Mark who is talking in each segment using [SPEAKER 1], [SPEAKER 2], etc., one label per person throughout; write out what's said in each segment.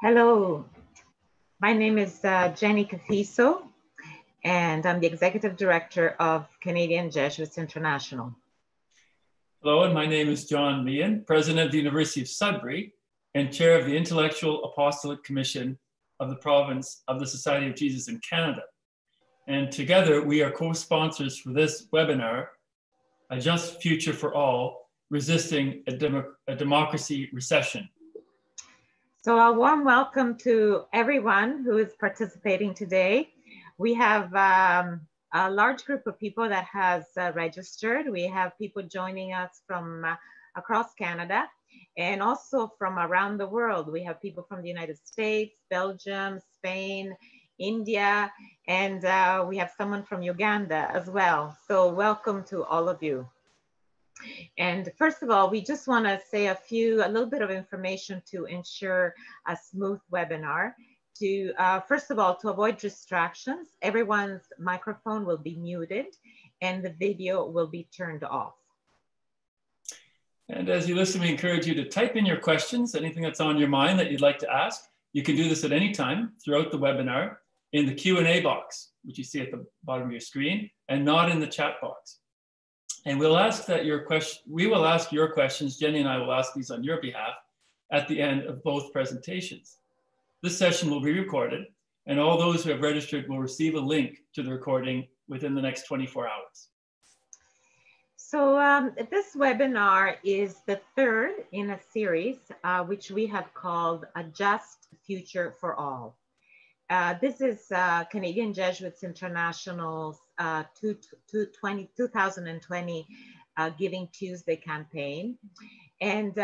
[SPEAKER 1] Hello, my name is Jenny Cafiso, and I'm the Executive Director of Canadian Jesuits International.
[SPEAKER 2] Hello, and my name is John Meehan, President of the University of Sudbury and Chair of the Intellectual Apostolate Commission of the Province of the Society of Jesus in Canada. And together we are co-sponsors for this webinar, A Just Future for All, Resisting a Democracy Recession.
[SPEAKER 1] So a warm welcome to everyone who is participating today. We have a large group of people that has registered. We have people joining us from across Canada and also from around the world. We have people from the United States, Belgium, Spain, India, and we have someone from Uganda as well. So welcome to all of you. And first of all, we just want to say a little bit of information to ensure a smooth webinar. First of all, to avoid distractions, everyone's microphone will be muted and the video will be turned off.
[SPEAKER 2] And as you listen, we encourage you to type in your questions, anything that's on your mind that you'd like to ask. You can do this at any time throughout the webinar in the Q&A box, which you see at the bottom of your screen, and not in the chat box. And we'll ask that we will ask your questions, Jenny and I will ask these on your behalf at the end of both presentations. This session will be recorded, and all those who have registered will receive a link to the recording within the next 24 hours.
[SPEAKER 1] So this webinar is the third in a series, which we have called A Just Future for All. This is Canadian Jesuits International's 2020 Giving Tuesday campaign. And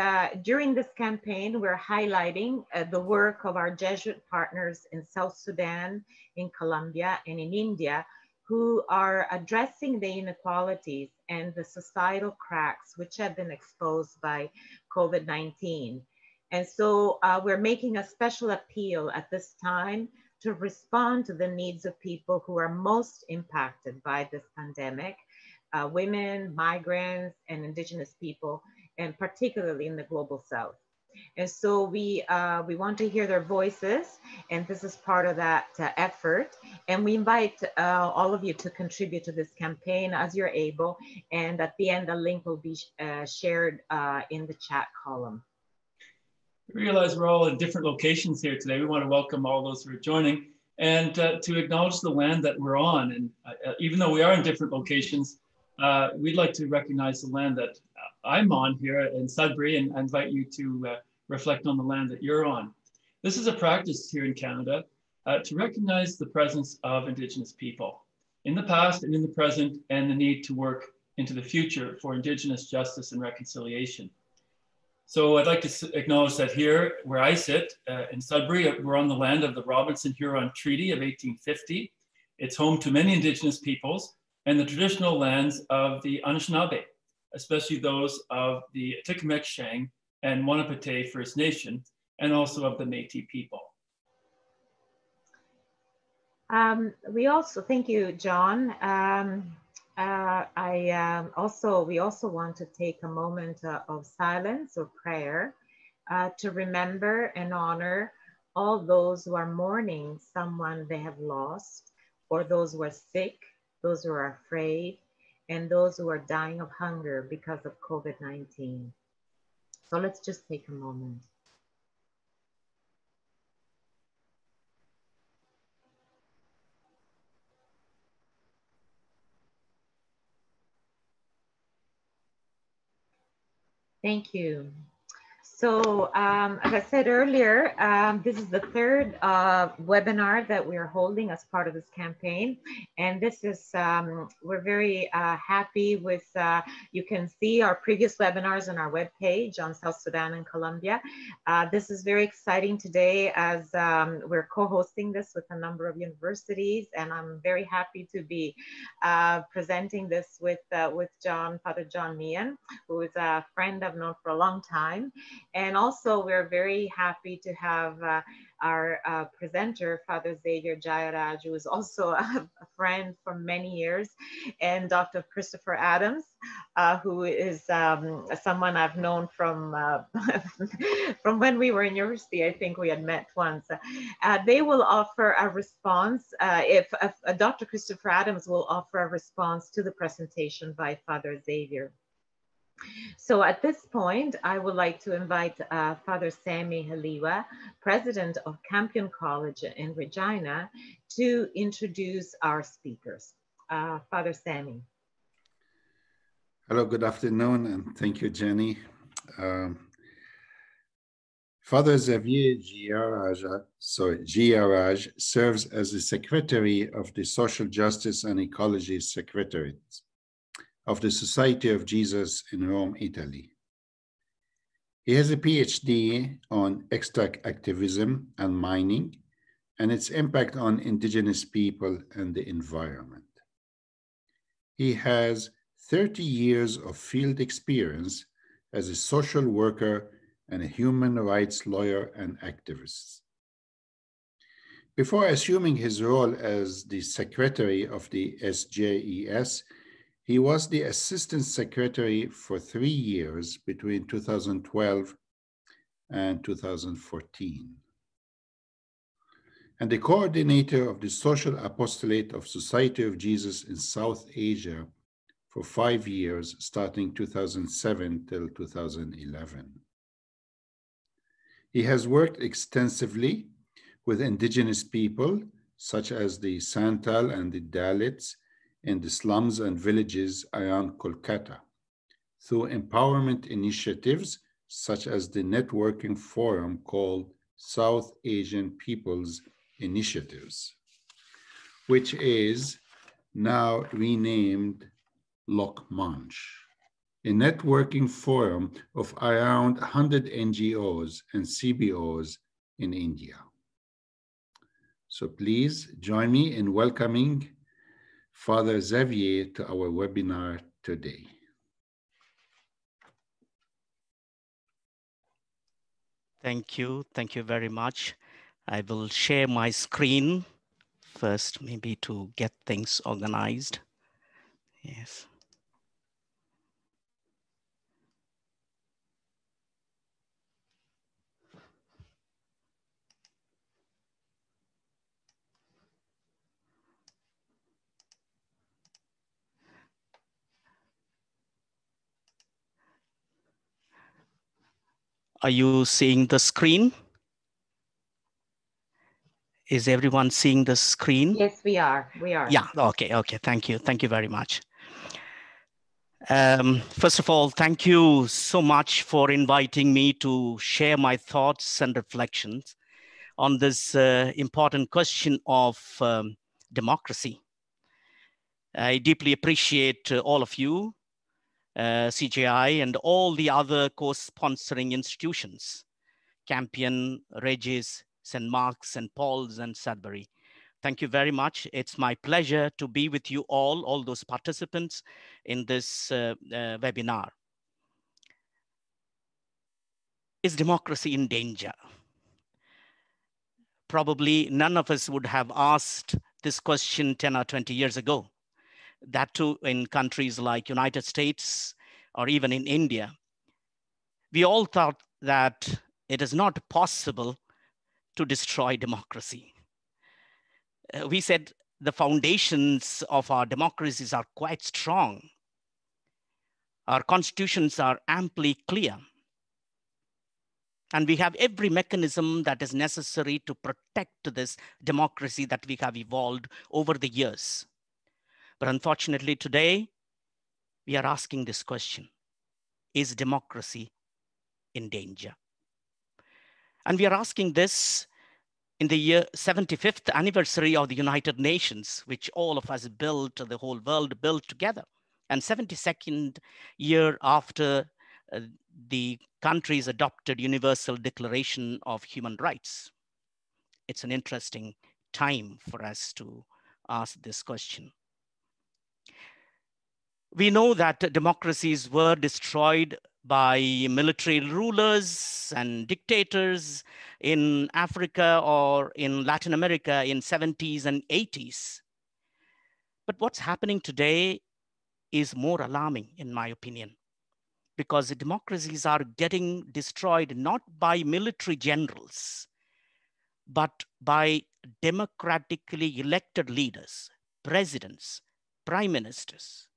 [SPEAKER 1] during this campaign, we're highlighting the work of our Jesuit partners in South Sudan, in Colombia, and in India, who are addressing the inequalities and the societal cracks which have been exposed by COVID-19. And so we're making a special appeal at this time to respond to the needs of people who are most impacted by this pandemic, women, migrants, and Indigenous people, and particularly in the Global South. And so we want to hear their voices, and this is part of that effort. And we invite all of you to contribute to this campaign as you're able. And at the end, a link will be shared in the chat column.
[SPEAKER 2] We realize we're all in different locations here today. We want to welcome all those who are joining and to acknowledge the land that we're on. And even though we are in different locations, we'd like to recognize the land that I'm on here in Sudbury, and I invite you to reflect on the land that you're on. This is a practice here in Canada to recognize the presence of Indigenous people in the past and in the present, and the need to work into the future for Indigenous justice and reconciliation. So I'd like to acknowledge that here where I sit in Sudbury, we're on the land of the Robinson-Huron Treaty of 1850. It's home to many Indigenous peoples and the traditional lands of the Anishinaabe, especially those of the Atikamekw and Wanapate First Nation, and also of the Métis people.
[SPEAKER 1] We also, thank you, John. We also want to take a moment of silence or prayer to remember and honor all those who are mourning someone they have lost, or those who are sick, those who are afraid, and those who are dying of hunger because of COVID-19. So let's just take a moment. Thank you. So as I said earlier, this is the third webinar that we are holding as part of this campaign. And this is, we're very happy with, you can see our previous webinars on our webpage on South Sudan and Colombia. This is very exciting today as we're co-hosting this with a number of universities. And I'm very happy to be presenting this with Father John Meehan, who is a friend I've known for a long time. And also we're very happy to have our presenter, Father Xavier Jeyaraj, who is also a friend for many years, and Dr. Christopher Adams, who is someone I've known from from when we were in university. I think we had met once. They will offer a response. If Dr. Christopher Adams will offer a response to the presentation by Father Xavier. So at this point, I would like to invite Father Sami Haliwa, president of Campion College in Regina, to introduce our speakers. Father Sami.
[SPEAKER 3] Hello, good afternoon, and thank you, Jenny. Father Xavier Jeyaraj serves as the Secretary of the Social Justice and Ecology Secretariat of the Society of Jesus in Rome, Italy. He has a PhD on extract activism and mining and its impact on indigenous people and the environment. He has 30 years of field experience as a social worker and a human rights lawyer and activist. Before assuming his role as the secretary of the SJES, he was the assistant secretary for 3 years between 2012 and 2014, and the coordinator of the Social Apostolate of Society of Jesus in South Asia for 5 years, starting 2007 till 2011. He has worked extensively with indigenous people, such as the Santal and the Dalits, in the slums and villages around Kolkata, through empowerment initiatives such as the networking forum called South Asian Peoples Initiatives, which is now renamed Lok Manch, a networking forum of around 100 NGOs and CBOs in India. So please join me in welcoming Father Xavier to our webinar today.
[SPEAKER 4] Thank you very much. I will share my screen first, maybe to get things organized. Yes. Are you seeing the screen? Is everyone seeing the screen?
[SPEAKER 1] Yes, we are. We are.
[SPEAKER 4] Yeah, okay. Thank you very much. First of all, thank you so much for inviting me to share my thoughts and reflections on this important question of democracy. I deeply appreciate all of you, CJI, and all the other co-sponsoring institutions, Campion, Regis, St. Mark's, St. Paul's, and Sudbury. Thank you very much. It's my pleasure to be with you all those participants in this webinar. Is democracy in danger? Probably none of us would have asked this question 10 or 20 years ago. That too in countries like United States or even in India. We all thought that it is not possible to destroy democracy. We said the foundations of our democracies are quite strong. Our constitutions are amply clear. And we have every mechanism that is necessary to protect this democracy that we have evolved over the years. But unfortunately today, we are asking this question: is democracy in danger? And we are asking this in the year 75th anniversary of the United Nations, which all of us built, the whole world built together, and 72nd year after the countries adopted Universal Declaration of Human Rights. It's an interesting time for us to ask this question. We know that democracies were destroyed by military rulers and dictators in Africa or in Latin America in 70s and 80s. But what's happening today is more alarming, in my opinion, because the democracies are getting destroyed not by military generals, but by democratically elected leaders, presidents, prime ministers,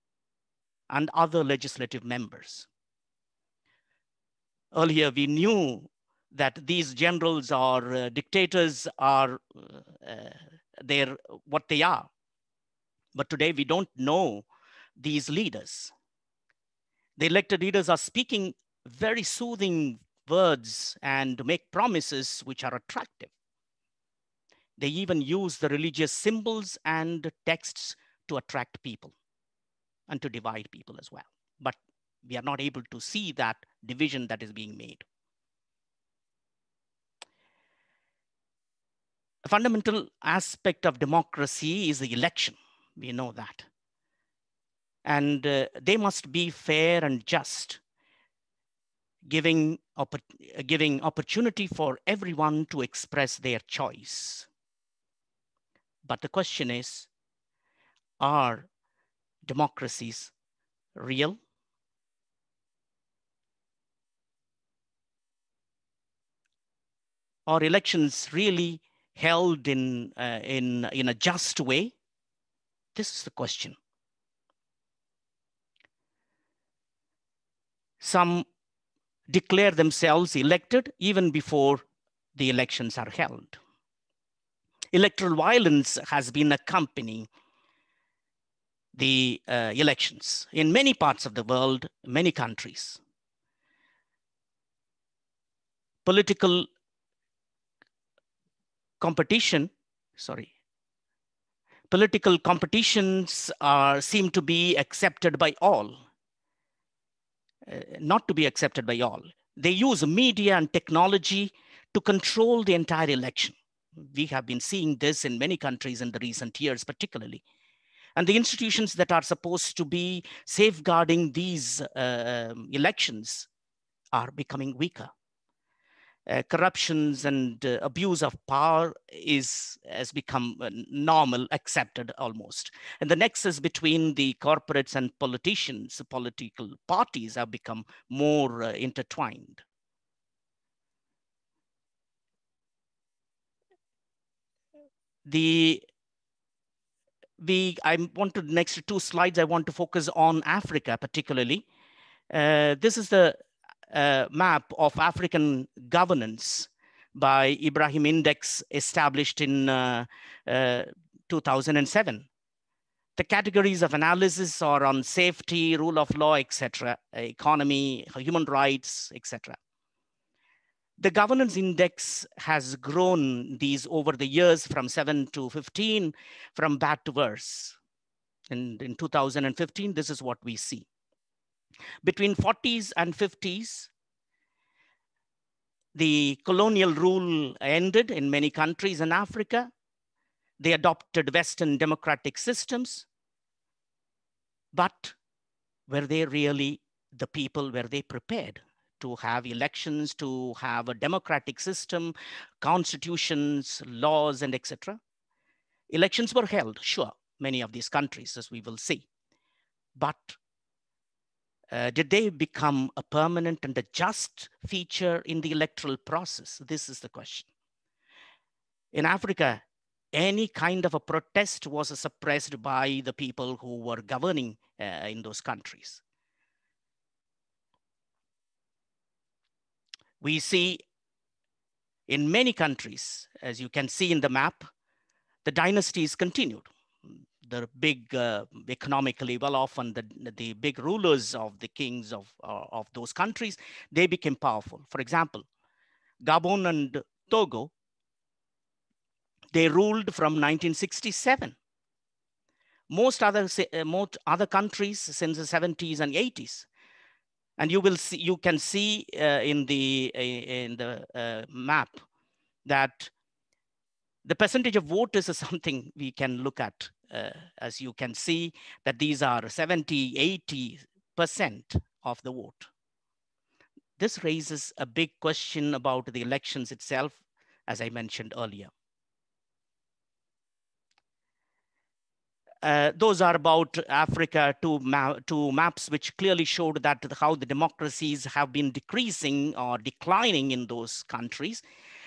[SPEAKER 4] and other legislative members. Earlier, we knew that these generals or dictators are they're what they are. But today, we don't know these leaders. The elected leaders are speaking very soothing words and make promises which are attractive. They even use the religious symbols and texts to attract people and to divide people as well. But we are not able to see that division that is being made. A fundamental aspect of democracy is the election. We know that. And they must be fair and just, giving opportunity for everyone to express their choice. But the question is, are democracies real? Are elections really held in a just way? This is the question. Some declare themselves elected even before the elections are held. Electoral violence has been accompanying the elections in many parts of the world, many countries. Political competitions seem to be accepted by all, not to be accepted by all. They use media and technology to control the entire election. We have been seeing this in many countries in the recent years, particularly. And the institutions that are supposed to be safeguarding these elections are becoming weaker. Corruptions and abuse of power has become normal, accepted almost. And the nexus between the corporates and politicians, political parties, have become more intertwined. Next 2 slides, I want to focus on Africa particularly. This is the map of African governance by Ibrahim Index, established in 2007. The categories of analysis are on safety, rule of law, etc., economy, human rights, etc. The governance index has grown these over the years from 7 to 15, from bad to worse. And in 2015, this is what we see. Between 40s and 50s, the colonial rule ended in many countries in Africa. They adopted Western democratic systems. But were they really the people? Were they prepared to have elections, to have a democratic system, constitutions, laws, and etc.? Elections were held, sure, many of these countries, as we will see. But did they become a permanent and a just feature in the electoral process? This is the question. In Africa, any kind of a protest was suppressed by the people who were governing in those countries. We see in many countries, as you can see in the map, the dynasties continued. The big economically well-off and the big rulers of the kings of those countries, they became powerful. For example, Gabon and Togo, they ruled from 1967. Most other countries since the 70s and 80s. And you can see in the map that the percentage of voters is something we can look at. As you can see that these are 70, 80% of the vote. this raises a big question about the elections itself, as I mentioned earlier. Those are about Africa, two maps which clearly showed that how the democracies have been decreasing or declining in those countries.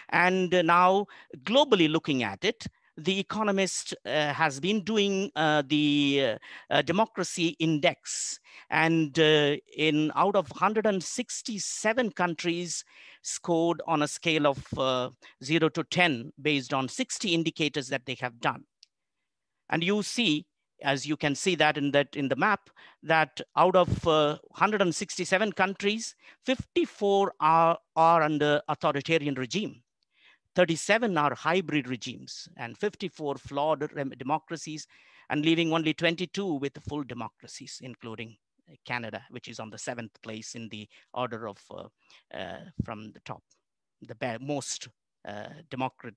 [SPEAKER 4] And now globally looking at it, The Economist has been doing the democracy index, and out of 167 countries scored on a scale of 0 to 10 based on 60 indicators that they have done. And you see, as you can see that in the map, that out of 167 countries, 54 are under authoritarian regime. 37 are hybrid regimes, and 54 flawed democracies, and leaving only 22 with full democracies, including Canada, which is on the 7th place in the order of from the top, the most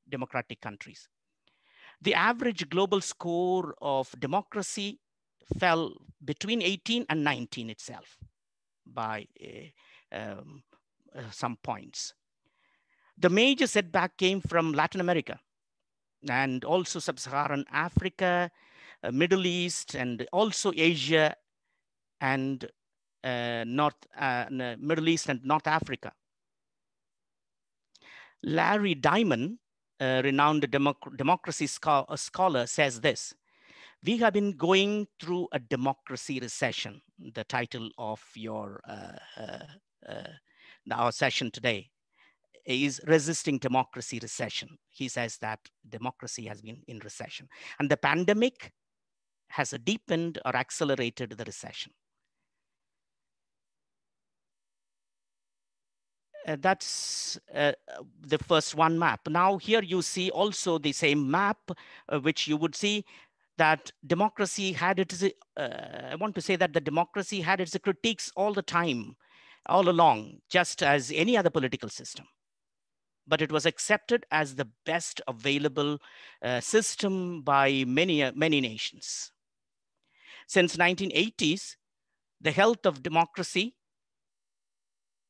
[SPEAKER 4] democratic countries. The average global score of democracy fell between 18 and 19 itself by some points. The major setback came from Latin America and also Sub-Saharan Africa, Middle East, and also Asia and Middle East and North Africa. Larry Diamond, a renowned democracy scholar, says this: "We have been going through a democracy recession," the title of our session today is Resisting Democracy Recession. He says that democracy has been in recession, and the pandemic has deepened or accelerated the recession. That's the first one map. Now here you see also the same map, which you would see that democracy had its, I want to say that the democracy had its critiques all the time, all along, just as any other political system. But it was accepted as the best available system by many nations. Since 1980s, the health of democracy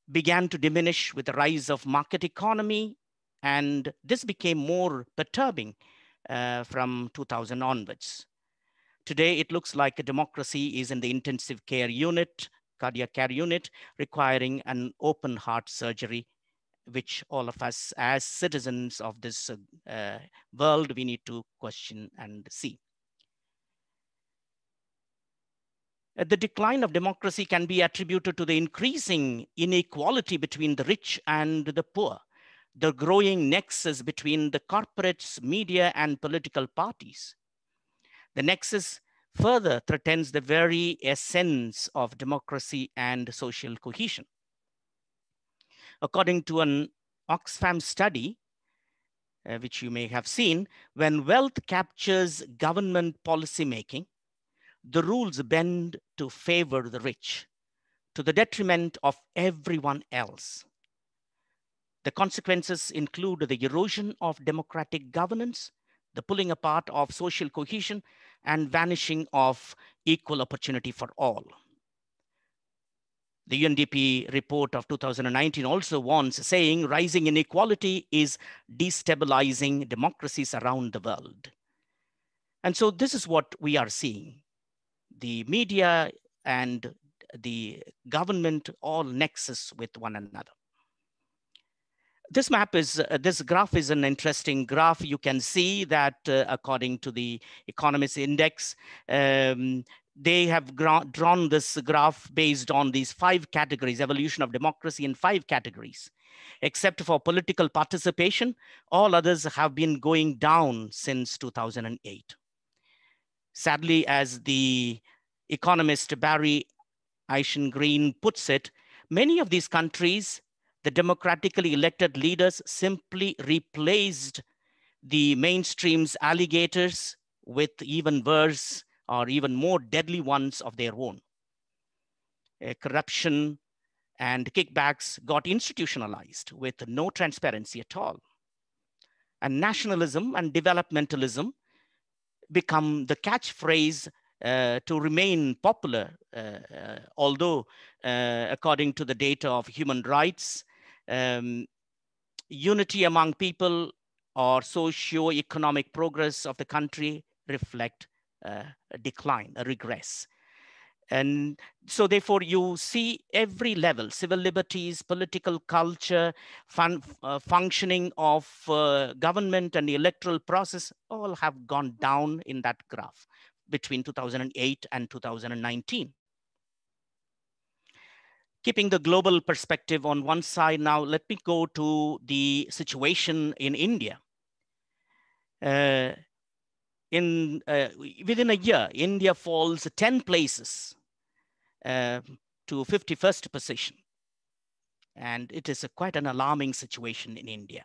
[SPEAKER 4] began to diminish with the rise of market economy, and this became more perturbing from 2000 onwards. Today, it looks like a democracy is in the intensive care unit, cardiac care unit, requiring an open heart surgery, which all of us as citizens of this world, we need to question and see. The decline of democracy can be attributed to the increasing inequality between the rich and the poor, the growing nexus between the corporates, media, and political parties. The nexus further threatens the very essence of democracy and social cohesion. According to an Oxfam study, which you may have seen, when wealth captures government policymaking, the rules bend to favor the rich, to the detriment of everyone else. The consequences include the erosion of democratic governance, the pulling apart of social cohesion, and vanishing of equal opportunity for all. The UNDP report of 2019 also warns, saying rising inequality is destabilizing democracies around the world. And so this is what we are seeing. The media and the government all nexus with one another. This graph is an interesting graph. You can see that according to the Economist Index, they have drawn this graph based on these 5 categories, evolution of democracy in 5 categories. Except for political participation, all others have been going down since 2008. Sadly, as the economist Barry Eichengreen puts it, many of these countries, the democratically elected leaders simply replaced the mainstream's alligators with even worse or even more deadly ones of their own. Corruption and kickbacks got institutionalized with no transparency at all. And nationalism and developmentalism become the catchphrase to remain popular, although according to the data of human rights, unity among people or socio-economic progress of the country reflect a decline, a regress. And so therefore you see every level, civil liberties, political culture, functioning of government and the electoral process all have gone down in that graph between 2008 and 2019. Keeping the global perspective on one side now, let me go to the situation in India. Within a year, India falls 10 places to 51st position. And it is quite an alarming situation in India.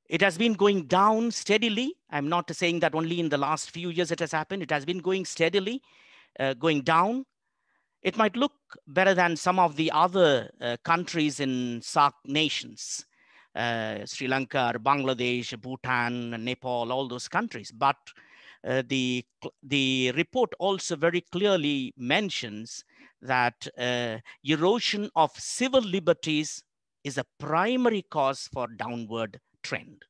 [SPEAKER 4] It has been going down steadily. I'm not saying that only in the last few years it has happened. It has been going steadily, going down. It might look better than some of the other countries in SAARC nations, Sri Lanka, Bangladesh, Bhutan, Nepal, all those countries. But the report also very clearly mentions that erosion of civil liberties is a primary cause for downward trend.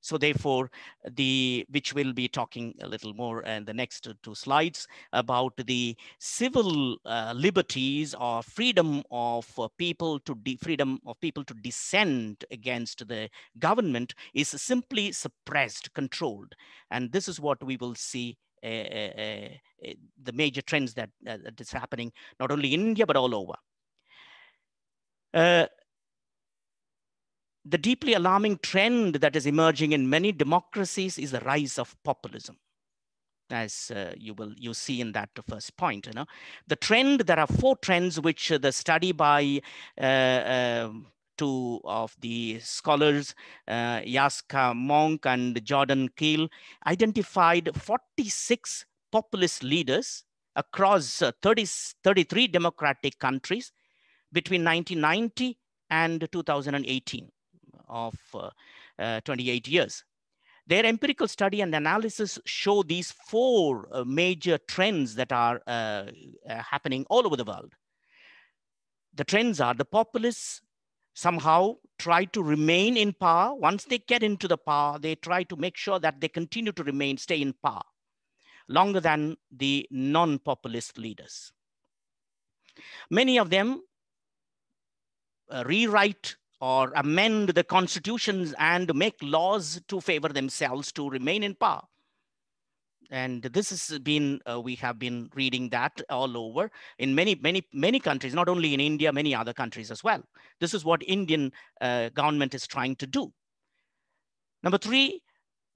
[SPEAKER 4] So therefore, which we'll be talking a little more in the next two slides about the civil liberties or freedom of people to dissent against the government is simply suppressed, controlled. And this is what we will see the major trends that is happening, not only in India, but all over. The deeply alarming trend that is emerging in many democracies is the rise of populism, as you see in that first point. The trend, there are 4 trends which the study by 2 of the scholars, Yaska Monk and Jordan Keel, identified 46 populist leaders across 33 democratic countries between 1990 and 2018. Of 28 years. Their empirical study and analysis show these 4 major trends that are happening all over the world. The trends are the populists somehow try to remain in power. Once they get into the power, they try to make sure that they continue to stay in power longer than the non-populist leaders. Many of them rewrite or amend the constitutions and make laws to favor themselves to remain in power. And this has been, we have been reading that all over in many countries, not only in India, many other countries as well. This is what Indian government is trying to do. Number 3,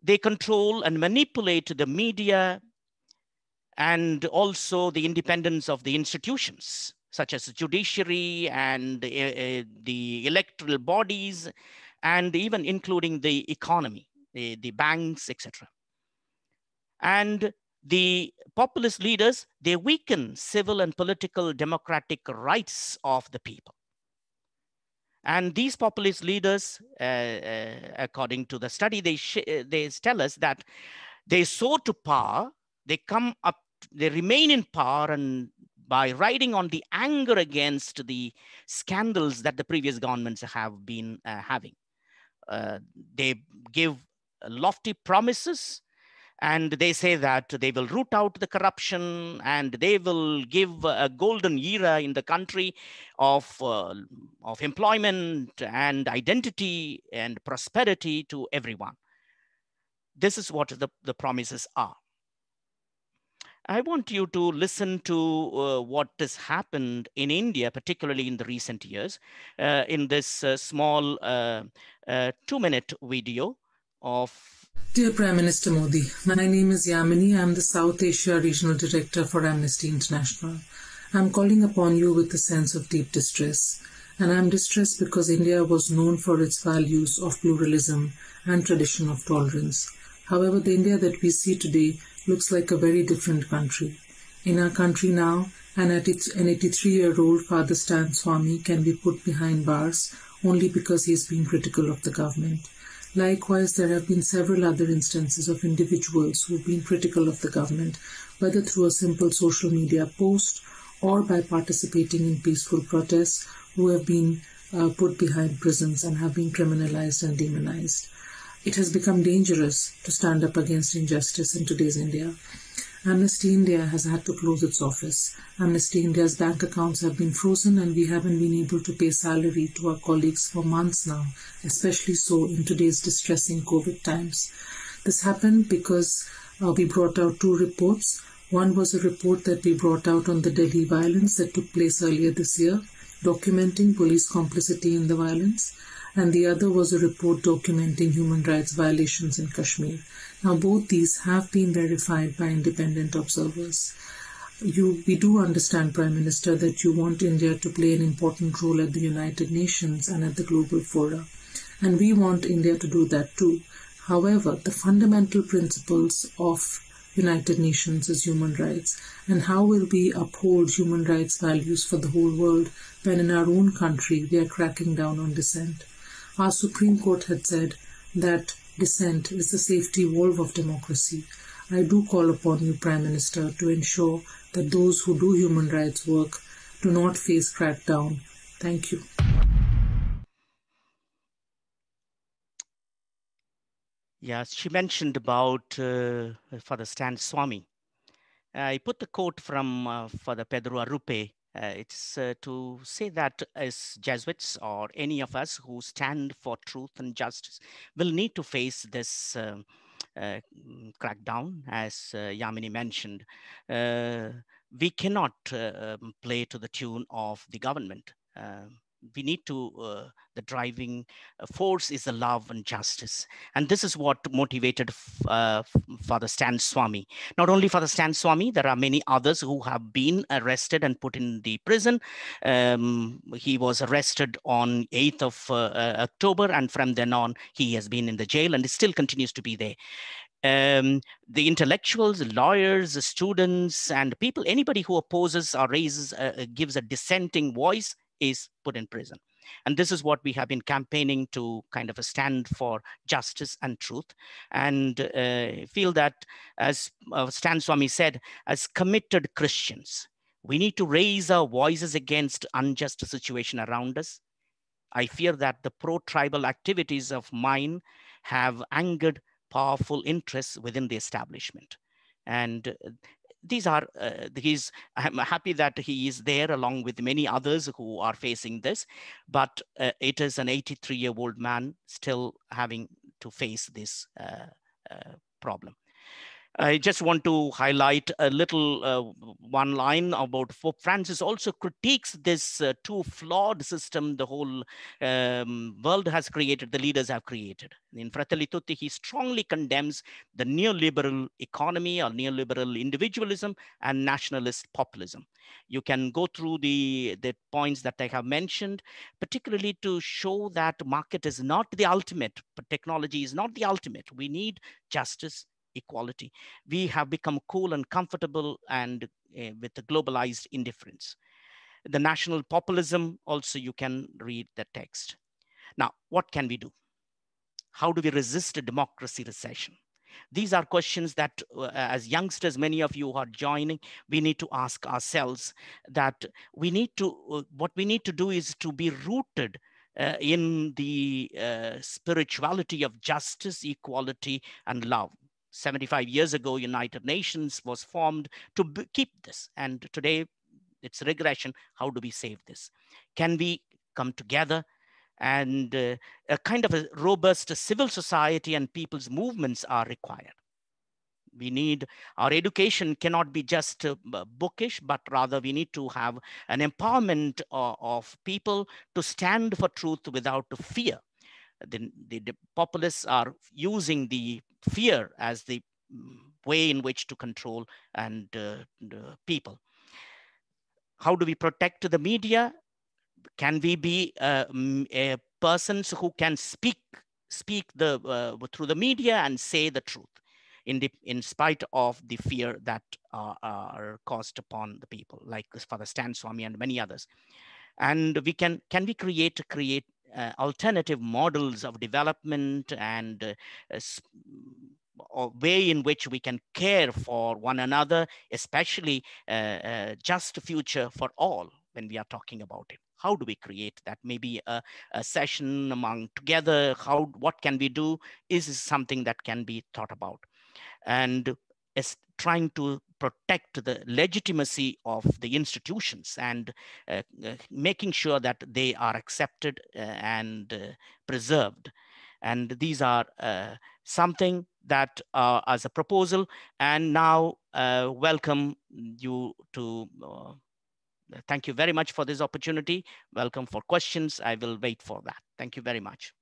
[SPEAKER 4] they control and manipulate the media and also the independence of the institutions, such as the judiciary and the electoral bodies, and even including the economy, the banks, etc. And the populist leaders, they weaken civil and political democratic rights of the people. And these populist leaders, according to the study, they tell us that they soar to power, they come up, they remain in power, and by riding on the anger against the scandals that the previous governments have been having. They give lofty promises, and they say that they will root out the corruption and they will give a golden era in the country of employment and identity and prosperity to everyone. This is what the promises are. I want you to listen to what has happened in India, particularly in the recent years, in this small 2-minute video of...
[SPEAKER 5] Dear Prime Minister Modi, my name is Yamini. I'm the South Asia Regional Director for Amnesty International. I'm calling upon you with a sense of deep distress. And I'm distressed because India was known for its values of pluralism and tradition of tolerance. However, the India that we see today looks like a very different country. In our country now, an 83-year-old Father Stan Swami can be put behind bars only because he is being critical of the government. Likewise, there have been several other instances of individuals who have been critical of the government, whether through a simple social media post or by participating in peaceful protests, who have been put behind prisons and have been criminalized and demonized. It has become dangerous to stand up against injustice in today's India. Amnesty India has had to close its office. Amnesty India's bank accounts have been frozen and we haven't been able to pay salary to our colleagues for months now, especially so in today's distressing COVID times. This happened because we brought out two reports. One was a report that we brought out on the Delhi violence that took place earlier this year, documenting police complicity in the violence, and the other was a report documenting human rights violations in Kashmir. Now, both these have been verified by independent observers. We do understand, Prime Minister, that you want India to play an important role at the United Nations and at the global fora, and we want India to do that too. However, the fundamental principles of United Nations is human rights, and how will we uphold human rights values for the whole world when in our own country we are cracking down on dissent? Our Supreme Court had said that dissent is the safety valve of democracy. I do call upon you, Prime Minister, to ensure that those who do human rights work do not face crackdown. Thank you.
[SPEAKER 4] Yes, she mentioned about Father Stan Swami. I put the quote from Father Pedro Arrupe. It's to say that as Jesuits or any of us who stand for truth and justice will need to face this crackdown, as Yamini mentioned. We cannot play to the tune of the government. We need to, the driving force is the love and justice. And this is what motivated Father Stan Swami. Not only Father Stan Swami, there are many others who have been arrested and put in the prison. He was arrested on 8th of October, and from then on, he has been in the jail and still continues to be there. The intellectuals, lawyers, students, and people, anybody who opposes or raises, gives a dissenting voice is put in prison. And this is what we have been campaigning to kind of a stand for justice and truth. And feel that, as Stan Swami said, as committed Christians, we need to raise our voices against unjust situation around us. I fear that the pro-tribal activities of mine have angered powerful interests within the establishment. And I'm happy that he is there along with many others who are facing this, but it is an 83-year-old man still having to face this problem. I just want to highlight a little one line about Pope Francis also critiques this too flawed system the whole world has created, the leaders have created. In Fratelli Tutti, he strongly condemns the neoliberal economy or neoliberal individualism and nationalist populism. You can go through the points that I have mentioned, particularly to show that market is not the ultimate, but technology is not the ultimate. We need justice, equality. We have become cool and comfortable and with the globalized indifference. The national populism, also you can read the text. Now, what can we do? How do we resist a democracy recession? These are questions that as youngsters, many of you who are joining, we need to ask ourselves that we need to, what we need to do is to be rooted in the spirituality of justice, equality, and love. 75 years ago, United Nations was formed to keep this. And today it's regression. How do we save this? Can we come together? And a kind of a robust civil society and people's movements are required. We need, our education cannot be just bookish, but rather we need to have an empowerment of people to stand for truth without fear. The populists are using the fear as the way in which to control and people. How do we protect the media? Can we be persons who can speak through the media and say the truth in spite of the fear that are caused upon the people, like Father Stan Swami and many others? And we can we create alternative models of development and or way in which we can care for one another, especially just a future for all when we are talking about it. How do we create that? Maybe a session among together, what can we do is something that can be thought about. And is trying to protect the legitimacy of the institutions and making sure that they are accepted and preserved. And these are something that as a proposal. And now welcome you to, thank you very much for this opportunity. Welcome for questions. I will wait for that. Thank you very much.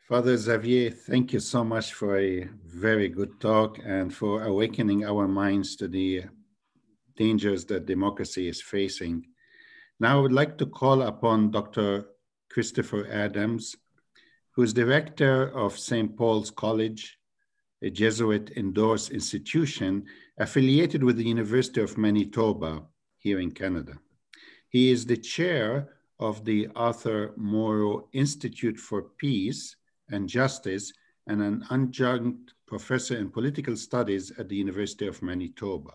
[SPEAKER 3] Father Xavier, thank you so much for a very good talk and for awakening our minds to the dangers that democracy is facing. Now I would like to call upon Dr. Christopher Adams, who is director of St. Paul's College, a Jesuit-endorsed institution affiliated with the University of Manitoba here in Canada. He is the chair of the Arthur Morrow Institute for Peace and Justice and an adjunct professor in political studies at the University of Manitoba.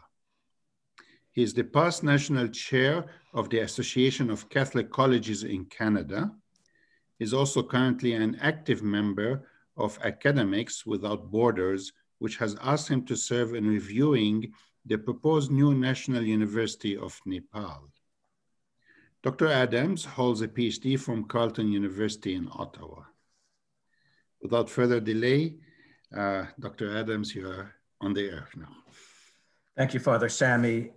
[SPEAKER 3] He is the past national chair of the Association of Catholic Colleges in Canada. He is also currently an active member of Academics Without Borders, which has asked him to serve in reviewing the proposed new National University of Nepal. Dr. Adams holds a PhD from Carleton University in Ottawa. Without further delay, Dr. Adams, you are on the air now.
[SPEAKER 6] Thank you, Father Sammy.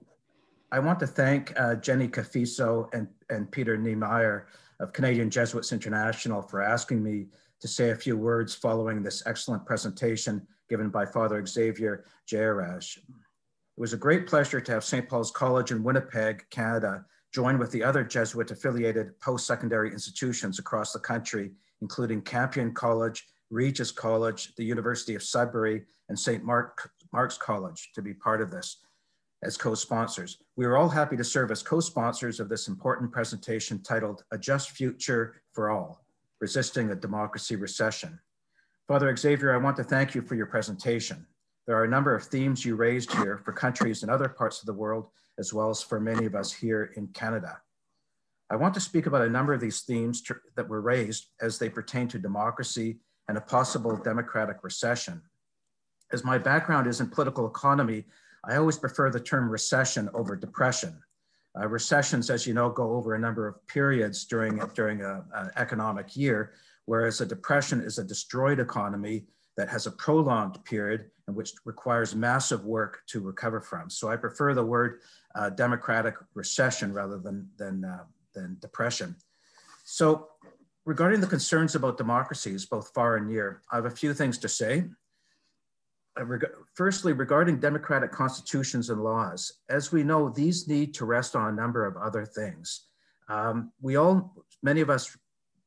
[SPEAKER 6] I want to thank Jenny Cafiso and Peter Niemeyer of Canadian Jesuits International for asking me to say a few words following this excellent presentation given by Father Xavier Jeyaraj. It was a great pleasure to have St. Paul's College in Winnipeg, Canada, join with the other Jesuit-affiliated post-secondary institutions across the country, including Campion College, Regis College, the University of Sudbury, and St. Mark's College to be part of this as co-sponsors. We are all happy to serve as co-sponsors of this important presentation titled A Just Future for All, Resisting a Democracy Recession. Father Xavier, I want to thank you for your presentation. There are a number of themes you raised here for countries in other parts of the world, as well as for many of us here in Canada. I want to speak about a number of these themes that were raised as they pertain to democracy and a possible democratic recession. As my background is in political economy, I always prefer the term recession over depression. Recessions, as you know, go over a number of periods during an economic year, whereas a depression is a destroyed economy that has a prolonged period and which requires massive work to recover from. So I prefer the word democratic recession rather than depression. So regarding the concerns about democracies, both far and near, I have a few things to say. Firstly, regarding democratic constitutions and laws, as we know, these need to rest on a number of other things. Many of us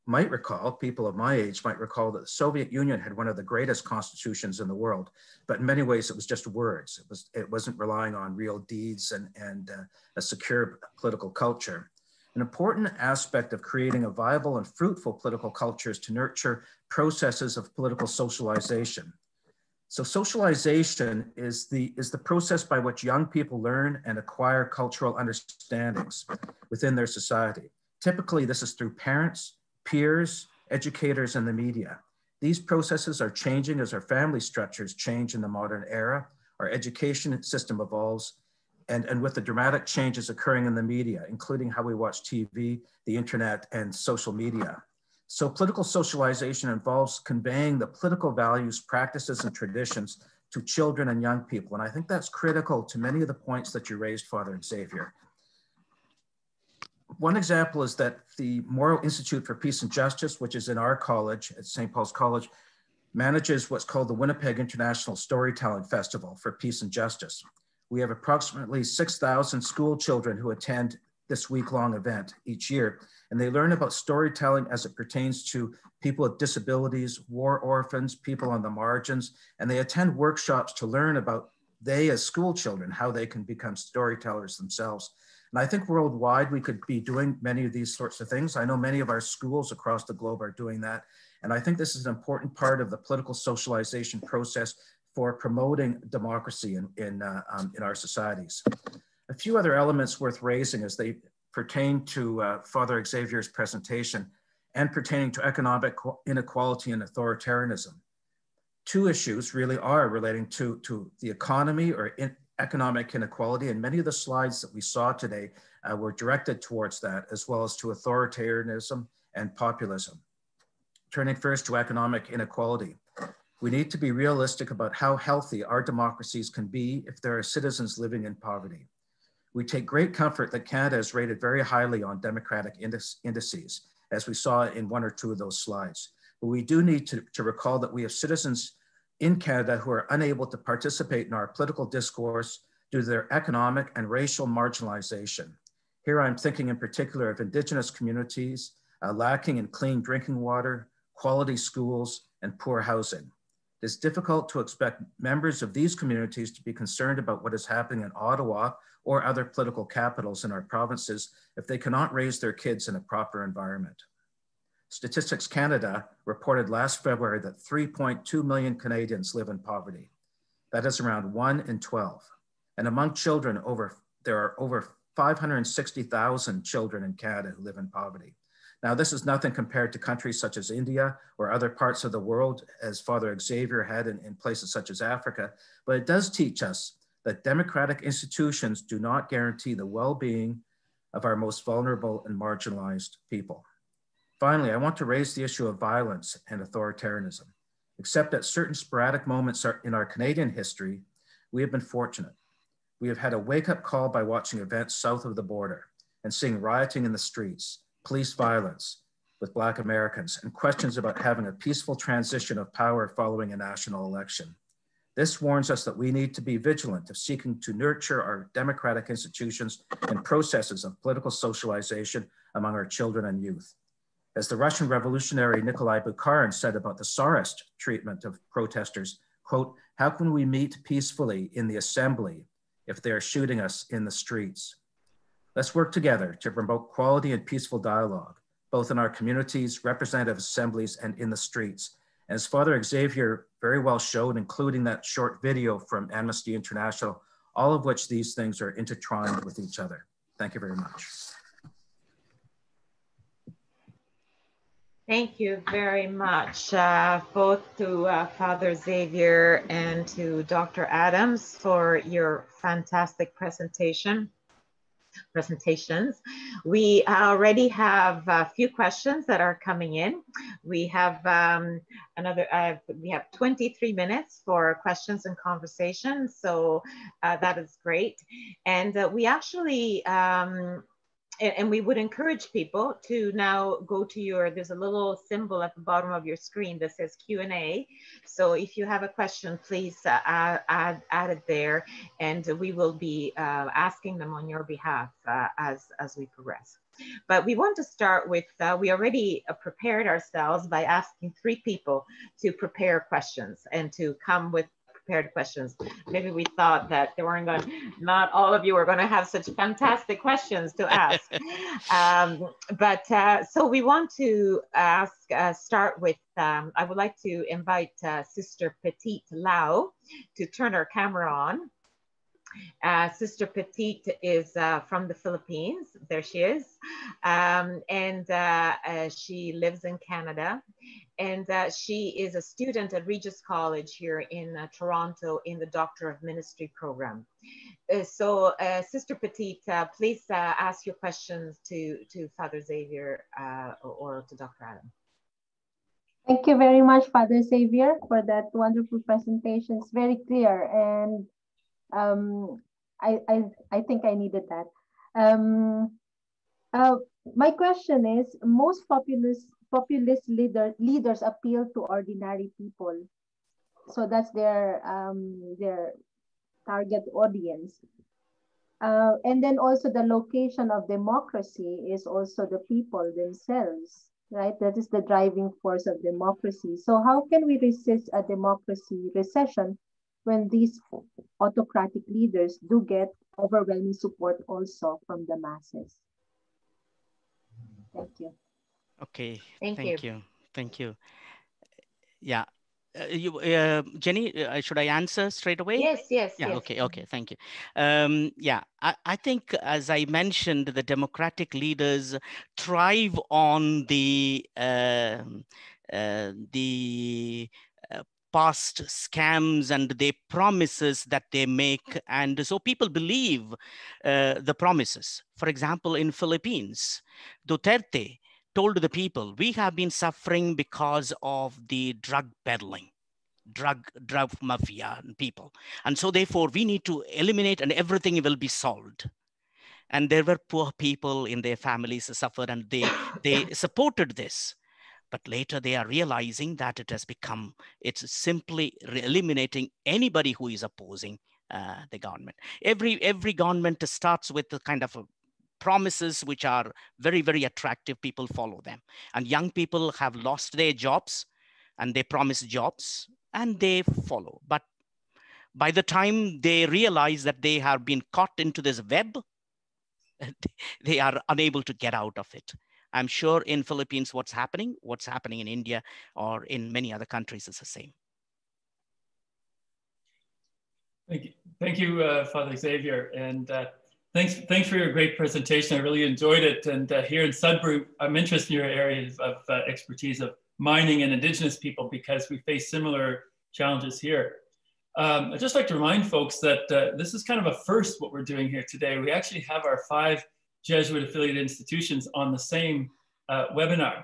[SPEAKER 6] might recall, people of my age might recall that the Soviet Union had one of the greatest constitutions in the world, but in many ways it was just words. It wasn't relying on real deeds and a secure political culture. An important aspect of creating a viable and fruitful political culture is to nurture processes of political socialization. So socialization is the process by which young people learn and acquire cultural understandings within their society. Typically, this is through parents, peers, educators, and the media. These processes are changing as our family structures change in the modern era, our education system evolves, and with the dramatic changes occurring in the media, including how we watch TV, the internet, and social media. So political socialization involves conveying the political values, practices, and traditions to children and young people. And I think that's critical to many of the points that you raised, Father Xavier. One example is that the Morrow Institute for Peace and Justice, which is in our college at St. Paul's College, manages what's called the Winnipeg International Storytelling Festival for Peace and Justice. We have approximately 6,000 school children who attend this week-long event each year, and they learn about storytelling as it pertains to people with disabilities, war orphans, people on the margins, and they attend workshops to learn about they as school children, how they can become storytellers themselves. And I think worldwide, we could be doing many of these sorts of things. I know many of our schools across the globe are doing that. And I think this is an important part of the political socialization process for promoting democracy in our societies. A few other elements worth raising as they pertain to Father Xavier's presentation and pertaining to economic inequality and authoritarianism. Two issues really are relating to the economy or economic inequality, and many of the slides that we saw today were directed towards that, as well as to authoritarianism and populism. Turning first to economic inequality, we need to be realistic about how healthy our democracies can be if there are citizens living in poverty. We take great comfort that Canada is rated very highly on democratic indices, as we saw in one or two of those slides. But we do need to recall that we have citizens in Canada who are unable to participate in our political discourse due to their economic and racial marginalization. Here I'm thinking in particular of Indigenous communities lacking in clean drinking water, quality schools, and poor housing. It is difficult to expect members of these communities to be concerned about what is happening in Ottawa or other political capitals in our provinces if they cannot raise their kids in a proper environment. Statistics Canada reported last February that 3.2 million Canadians live in poverty. That is around 1 in 12. And among children, there are over 560,000 children in Canada who live in poverty. Now, this is nothing compared to countries such as India or other parts of the world, as Father Xavier had in places such as Africa, but it does teach us that democratic institutions do not guarantee the well-being of our most vulnerable and marginalized people. Finally, I want to raise the issue of violence and authoritarianism. Except at certain sporadic moments in our Canadian history, we have been fortunate. We have had a wake-up call by watching events south of the border and seeing rioting in the streets, police violence with Black Americans, and questions about having a peaceful transition of power following a national election. This warns us that we need to be vigilant of seeking to nurture our democratic institutions and processes of political socialization among our children and youth. As the Russian revolutionary Nikolai Bukharin said about the Tsarist treatment of protesters, quote, "How can we meet peacefully in the assembly if they are shooting us in the streets?" Let's work together to promote quality and peaceful dialogue, both in our communities, representative assemblies, and in the streets. As Father Xavier very well showed, including that short video from Amnesty International, all of which these things are intertwined with each other. Thank you very much.
[SPEAKER 1] Thank you very much, both to Father Xavier and to Dr. Adams for your fantastic presentations. We already have a few questions that are coming in. We have we have 23 minutes for questions and conversations, so that is great. And we actually, and we would encourage people to now go to there's a little symbol at the bottom of your screen that says Q&A. So if you have a question, please add it there, and we will be asking them on your behalf as we progress. But we want to start with, we already prepared ourselves by asking 3 people to prepare questions and to come with prepared questions. Maybe we thought that they weren't not all of you are going to have such fantastic questions to ask. So we want to start with, I would like to invite Sister Petite Lau to turn her camera on. Sister Petite is from the Philippines. There she is. She lives in Canada. And she is a student at Regis College here in Toronto in the Doctor of Ministry program. Sister Petite, please ask your questions to Father Xavier or to Dr. Adam.
[SPEAKER 7] Thank you very much, Father Xavier, for that wonderful presentation. It's very clear, and I think I needed that. My question is, most populist leaders appeal to ordinary people, so that's their target audience. And then also the location of democracy is also the people themselves, right? That is the driving force of democracy. So how can we resist a democracy recession when these autocratic leaders do get overwhelming support also from the masses. Thank you.
[SPEAKER 4] Okay,
[SPEAKER 1] Thank you.
[SPEAKER 4] thank you. Thank you. Yeah. Jenny, should I answer straight away?
[SPEAKER 1] Yes, yes,
[SPEAKER 4] Yeah,
[SPEAKER 1] yes.
[SPEAKER 4] okay, thank you. Yeah, I think, as I mentioned, the democratic leaders thrive on the past scams and the promises that they make, and so people believe the promises. For example, in Philippines, Duterte told the people, we have been suffering because of the drug peddling, drug mafia and people, and so therefore we need to eliminate and everything will be solved. And there were poor people in their families who suffered, and they supported this. But later they are realizing that it has become, it's simply eliminating anybody who is opposing the government. Every government starts with the kind of promises which are very, very attractive. People follow them. And young people have lost their jobs and they promise jobs and they follow. But by the time they realize that they have been caught into this web, they are unable to get out of it. I'm sure in Philippines, what's happening in India or in many other countries is the same.
[SPEAKER 2] Thank you, Father Xavier. And thanks for your great presentation. I really enjoyed it. And here in Sudbury, I'm interested in your areas of expertise of mining and Indigenous people, because we face similar challenges here. I'd just like to remind folks that this is kind of a first, what we're doing here today. We actually have our 5 Jesuit affiliated institutions on the same webinar.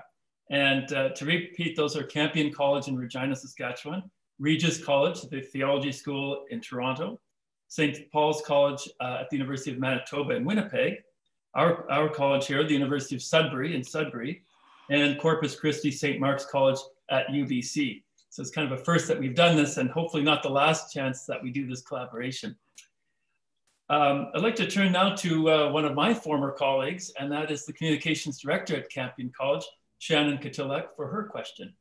[SPEAKER 2] And to repeat, those are Campion College in Regina, Saskatchewan, Regis College, the theology school in Toronto, St. Paul's College at the University of Manitoba in Winnipeg, our college here, the University of Sudbury in Sudbury, and Corpus Christi St. Mark's College at UBC. So it's kind of a first that we've done this, and hopefully not the last chance that we do this collaboration. I'd like to turn now to one of my former colleagues, and that is the Communications Director at Campion College, Shannon Kotilak, for her question.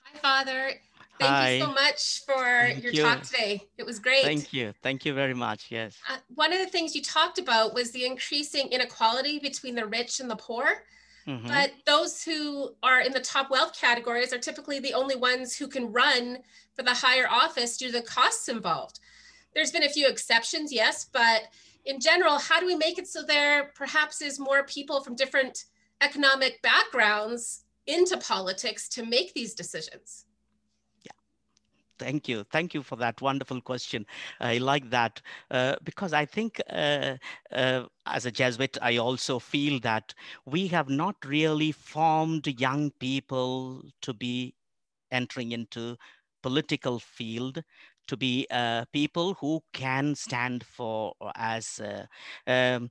[SPEAKER 8] Hi, Father. Thank you so much for your talk today. It was great.
[SPEAKER 4] Thank you. Thank you very much. Yes.
[SPEAKER 8] One of the things you talked about was the increasing inequality between the rich and the poor. Mm-hmm. But those who are in the top wealth categories are typically the only ones who can run for the higher office due to the costs involved. There's been a few exceptions, yes, but in general, how do we make it so there perhaps is more people from different economic backgrounds into politics to make these decisions?
[SPEAKER 4] Thank you. Thank you for that wonderful question. I like that because I think as a Jesuit, I also feel that we have not really formed young people to be entering into political field, to be people who can stand for there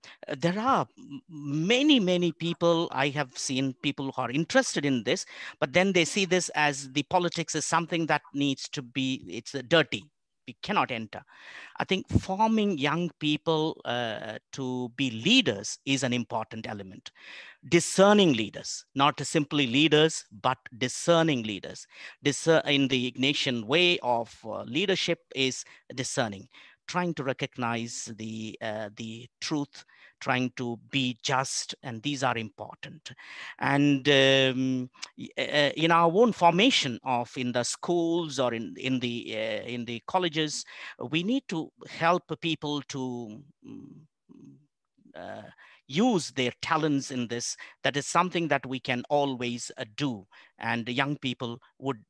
[SPEAKER 4] are many people I have seen, people who are interested in this, but then they see this as the politics is something that needs to be, it's dirty. We cannot enter. I think forming young people to be leaders is an important element. Discerning leaders, not simply leaders, but discerning leaders. In the Ignatian way of leadership is discerning, trying to recognize the truth, trying to be just, and these are important. And in our own formation of in the schools or in the colleges, we need to help people to use their talents in this. That is something that we can always do, and the young people would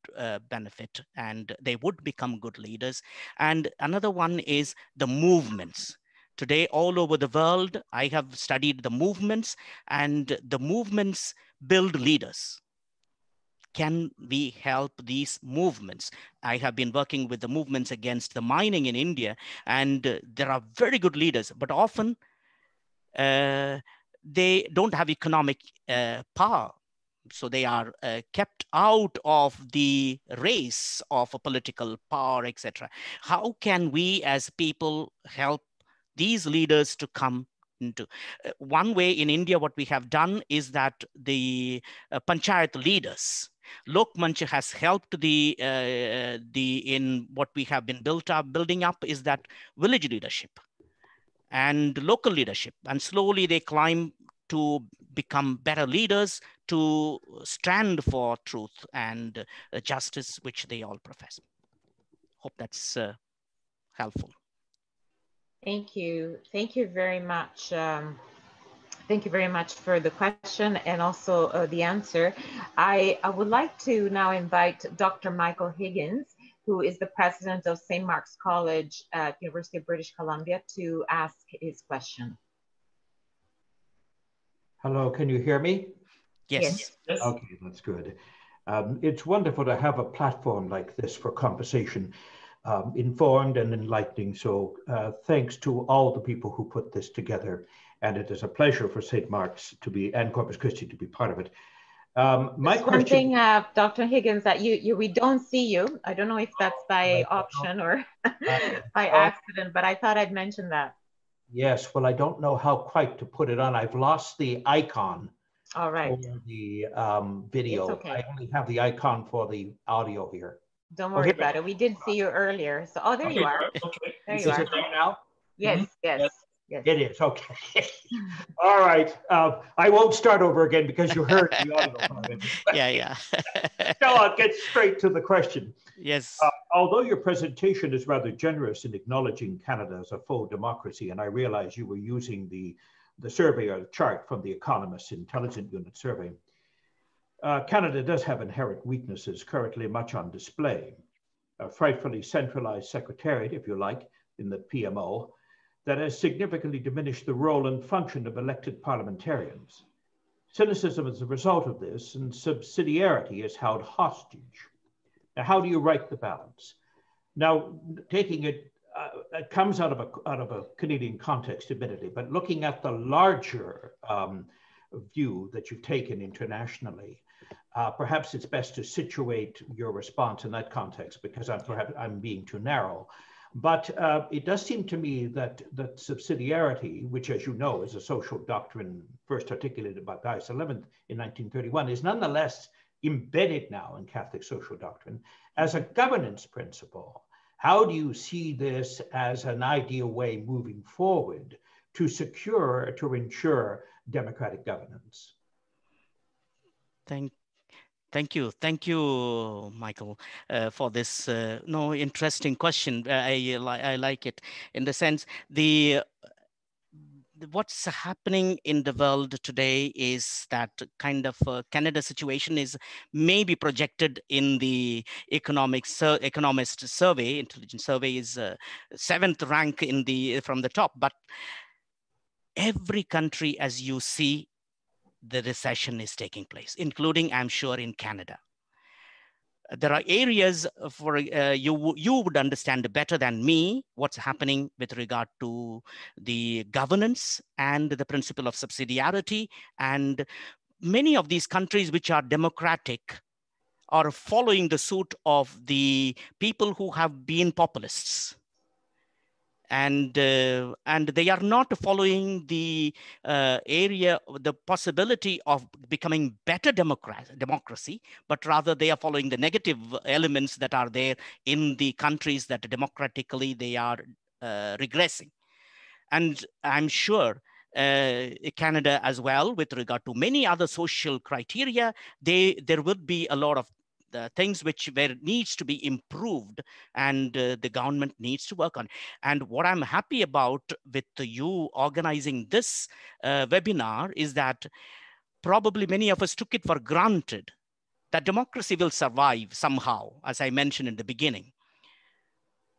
[SPEAKER 4] benefit and they would become good leaders. And another one is the movements. Today, all over the world, I have studied the movements, and the movements build leaders. Can we help these movements? I have been working with the movements against the mining in India, and there are very good leaders, but often they don't have economic power. So they are kept out of the race of a political power, etc. How can we as people help these leaders to come into. One way in India, what we have done is that the panchayat leaders, Lok Manch has helped in what we have been building up is that village leadership and local leadership, and slowly they climb to become better leaders, to stand for truth and justice, which they all profess. Hope that's helpful.
[SPEAKER 1] Thank you. Thank you very much. Thank you very much for the question and also the answer. I would like to now invite Dr. Michael Higgins, who is the president of St. Mark's College at University of British Columbia, to ask his question.
[SPEAKER 9] Hello, can you hear me?
[SPEAKER 4] Yes.
[SPEAKER 2] Yes.
[SPEAKER 9] Okay, that's good. It's wonderful to have a platform like this for conversation, informed and enlightening. So thanks to all the people who put this together. And it is a pleasure for St. Mark's to be, and Corpus Christi to be part of it. My question,
[SPEAKER 1] one thing, Dr. Higgins, that we don't see you. I don't know if that's by option or by accident, but I thought I'd mention that.
[SPEAKER 9] Yes, well, I don't know how quite to put it on. I've lost the icon
[SPEAKER 1] for
[SPEAKER 9] the video.
[SPEAKER 1] Okay.
[SPEAKER 9] I only have the icon for the audio here.
[SPEAKER 1] Don't worry about it. We did see you earlier. So, oh, there you are.
[SPEAKER 2] Okay.
[SPEAKER 1] There
[SPEAKER 9] Is
[SPEAKER 1] you
[SPEAKER 9] it
[SPEAKER 1] are.
[SPEAKER 9] there now?
[SPEAKER 1] Yes, yes. Yes.
[SPEAKER 9] It is, okay. All right, I won't start over again because you heard the audio part of it.
[SPEAKER 4] Yeah.
[SPEAKER 9] So I'll get straight to the question.
[SPEAKER 4] Yes.
[SPEAKER 9] Although your presentation is rather generous in acknowledging Canada as a full democracy, and I realize you were using the survey or the chart from the Economist's Intelligence Unit survey, Canada does have inherent weaknesses currently much on display. A frightfully centralized secretariat, if you like, in the PMO, that has significantly diminished the role and function of elected parliamentarians. Cynicism is a result of this, and subsidiarity is held hostage. Now, how do you right the balance? Now, taking it, it comes out of a Canadian context, admittedly, but looking at the larger view that you've taken internationally, perhaps it's best to situate your response in that context, because I'm being too narrow. But it does seem to me that subsidiarity, which, as you know, is a social doctrine first articulated by Pius XI in 1931, is nonetheless embedded now in Catholic social doctrine as a governance principle. How do you see this as an ideal way moving forward to ensure democratic governance?
[SPEAKER 4] Thank you, Michael, for this interesting question. I like it in the sense what's happening in the world today is that kind of Canada situation is maybe projected in the Economist survey. Intelligence survey is 7th rank from the top, but every country, as you see, the recession is taking place, including, I'm sure, in Canada. There are areas for you would understand better than me what's happening with regard to the governance and the principle of subsidiarity. And many of these countries which are democratic are following the suit of the people who have been populists. And they are not following the the possibility of becoming better democracy, but rather they are following the negative elements that are there in the countries that democratically they are regressing. And I'm sure Canada as well, with regard to many other social criteria, there would be a lot of the things where needs to be improved, and the government needs to work on. And what I'm happy about with you organizing this webinar is that probably many of us took it for granted that democracy will survive somehow, as I mentioned in the beginning.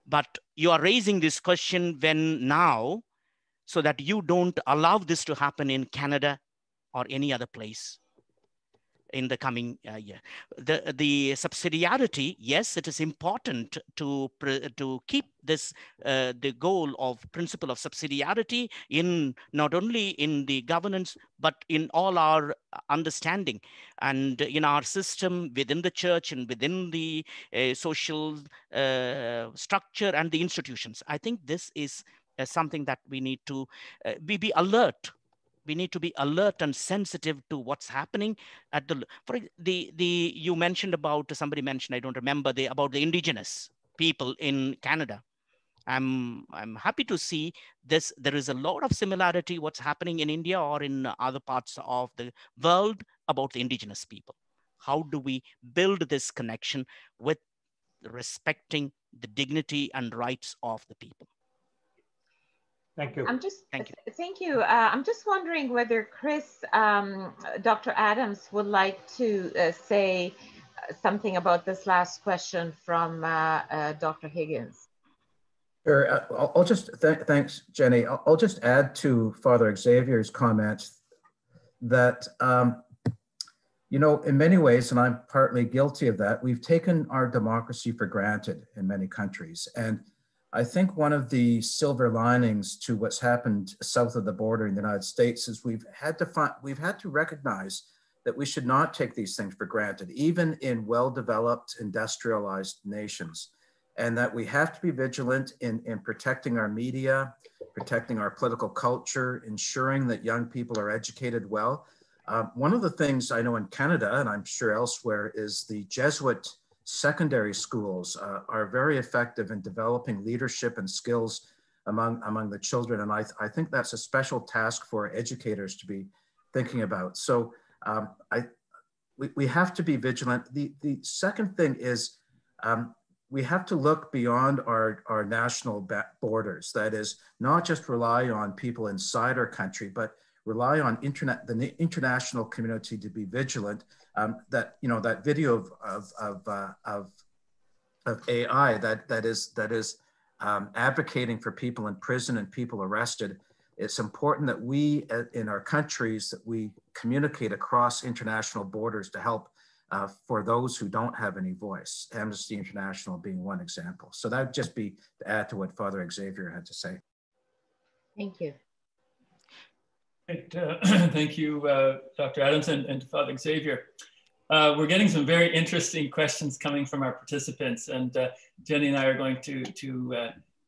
[SPEAKER 4] But you are raising this question now, so that you don't allow this to happen in Canada or any other place in the coming year. The subsidiarity, yes, it is important to keep this the goal of principle of subsidiarity in not only in the governance, but in all our understanding and in our system within the church and within the social structure and the institutions. I think this is something that we need to be alert. We need to be alert and sensitive to what's happening at you mentioned about, somebody mentioned, I don't remember, about the indigenous people in Canada. I'm happy to see this. There is a lot of similarity what's happening in India or in other parts of the world about the indigenous people. How do we build this connection with respecting the dignity and rights of the people?
[SPEAKER 9] Thank you.
[SPEAKER 1] Thank you. I'm just wondering whether Chris, Dr. Adams would like to say something about this last question from Dr. Higgins.
[SPEAKER 6] Sure. I'll just, thanks, Jenny. I'll just add to Father Xavier's comments that, you know, in many ways, and I'm partly guilty of that, we've taken our democracy for granted in many countries. And I think one of the silver linings to what's happened south of the border in the United States is we've had to recognize that we should not take these things for granted, even in well-developed, industrialized nations. And that we have to be vigilant in protecting our media, protecting our political culture, ensuring that young people are educated well. One of the things I know in Canada, and I'm sure elsewhere, is the Jesuit secondary schools are very effective in developing leadership and skills among the children. And I think that's a special task for educators to be thinking about. So we have to be vigilant. The second thing is, we have to look beyond our national borders. That is, not just rely on people inside our country, but rely on the international community to be vigilant. That, you know, that video of AI that is advocating for people in prison and people arrested. It's important that we in our countries that we communicate across international borders to help for those who don't have any voice, Amnesty International being one example. So that would just be to add to what Father Xavier had to say.
[SPEAKER 1] Thank you.
[SPEAKER 2] Thank you, Dr. Adams and Father Xavier. We're getting some very interesting questions coming from our participants, and Jenny and I are going to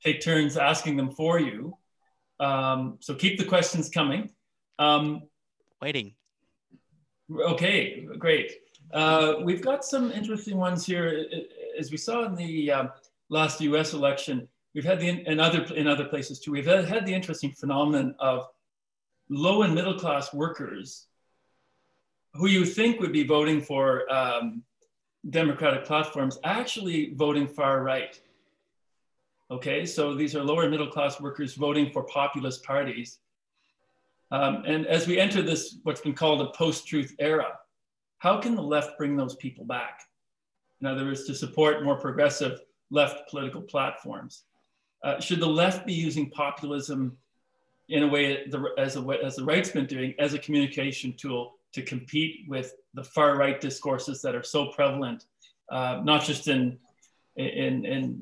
[SPEAKER 2] take turns asking them for you. So keep the questions coming.
[SPEAKER 4] Waiting.
[SPEAKER 2] Okay, great. We've got some interesting ones here. As we saw in the last US election, we've had in other places too, we've had the interesting phenomenon of low and middle class workers who you think would be voting for democratic platforms actually voting far right. Okay, so these are lower middle class workers voting for populist parties. And as we enter this, what's been called a post-truth era, how can the left bring those people back? In other words, to support more progressive left political platforms. Should the left be using populism in a way, as the right's been doing, as a communication tool to compete with the far right discourses that are so prevalent, not just in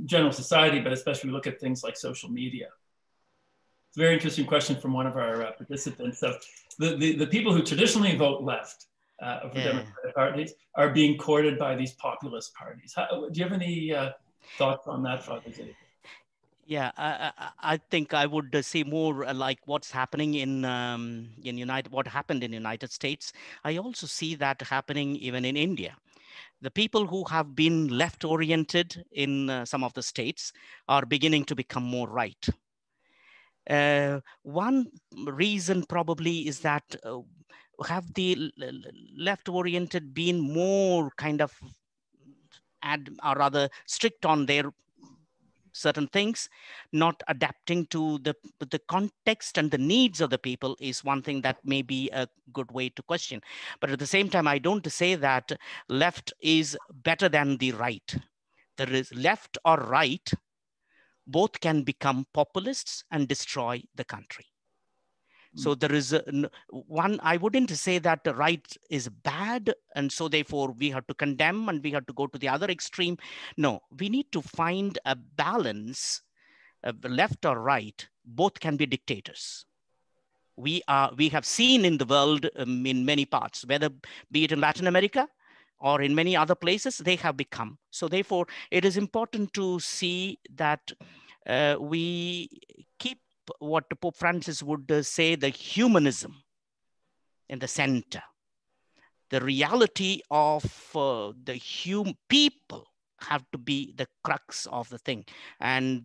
[SPEAKER 2] general society, but especially we look at things like social media? It's a very interesting question from one of our participants. So the people who traditionally vote left for Democratic parties are being courted by these populist parties. Do you have any thoughts on that, Father Xavier?
[SPEAKER 4] Yeah, I think I would say more like what's happening what happened in the United States. I also see that happening even in India. The people who have been left-oriented in some of the states are beginning to become more right. One reason probably is that have the left-oriented been more kind of or rather strict on their certain things, not adapting to the context and the needs of the people is one thing that may be a good way to question. But at the same time, I don't say that left is better than the right. There is left or right, both can become populists and destroy the country. So there is one, I wouldn't say that the right is bad, and so therefore we have to condemn and we have to go to the other extreme. No, we need to find a balance, left or right, both can be dictators. We have seen in the world in many parts, whether be it in Latin America or in many other places, they have become. So therefore, it is important to see that we keep what Pope Francis would say, the humanism in the center. The reality of the people have to be the crux of the thing. And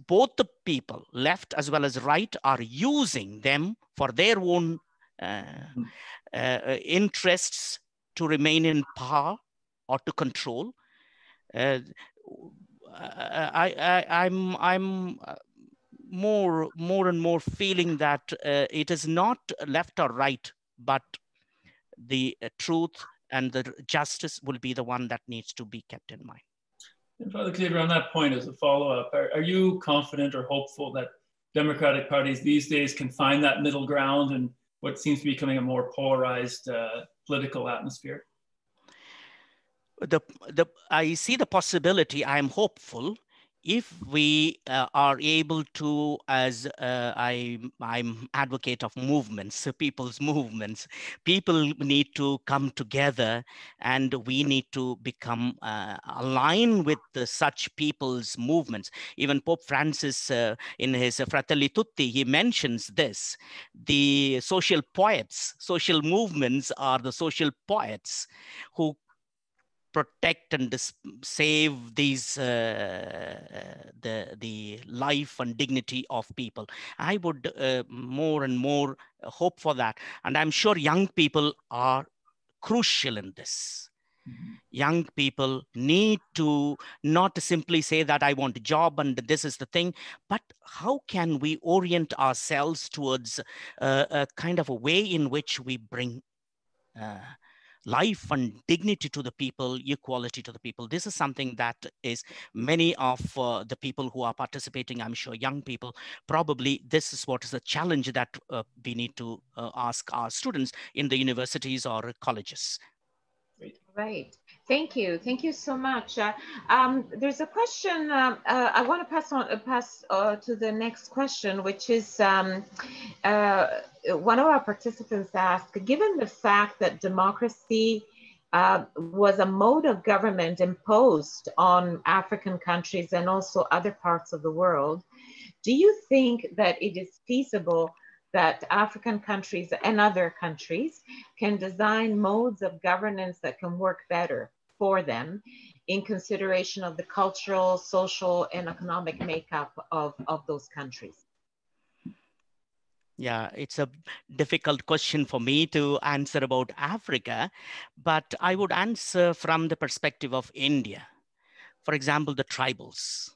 [SPEAKER 4] both the people, left as well as right, are using them for their own interests to remain in power or to control. I'm more and more feeling that it is not left or right, but the truth and the justice will be the one that needs to be kept in mind.
[SPEAKER 2] And Father Xavier, on that point, as a follow-up, are you confident or hopeful that democratic parties these days can find that middle ground in what seems to be becoming a more polarized political atmosphere?
[SPEAKER 4] I see the possibility. I am hopeful if we are able to, as I'm advocate of movements, people's movements. People need to come together, and we need to become aligned with such people's movements. Even Pope Francis, in his Fratelli Tutti, he mentions this. The social poets, social movements are the social poets who protect and save these the life and dignity of people. I would more and more hope for that, and I'm sure young people are crucial in this. Young people need to not simply say that I want a job and this is the thing, but how can we orient ourselves towards a kind of a way in which we bring life and dignity to the people, equality to the people. This is something that is many of the people who are participating, I'm sure young people, probably this is what is the challenge that we need to ask our students in the universities or colleges.
[SPEAKER 1] Right. Thank you. Thank you so much. There's a question I want to pass to the next question, which is one of our participants asked, given the fact that democracy was a mode of government imposed on African countries and also other parts of the world, do you think that it is feasible that African countries and other countries can design modes of governance that can work better for them in consideration of the cultural, social, and economic makeup of those countries?
[SPEAKER 4] Yeah, it's a difficult question for me to answer about Africa, but I would answer from the perspective of India. For example, the tribals.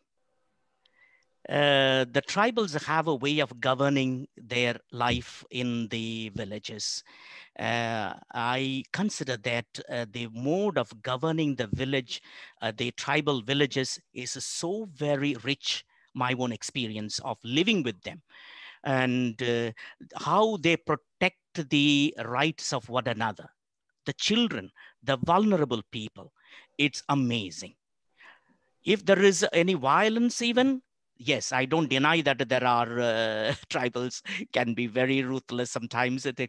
[SPEAKER 4] The tribals have a way of governing their life in the villages. I consider that the mode of governing the village, the tribal villages, is so very rich. My own experience of living with them and how they protect the rights of one another, the children, the vulnerable people. It's amazing. If there is any violence even, yes, I don't deny that there are tribals can be very ruthless sometimes. They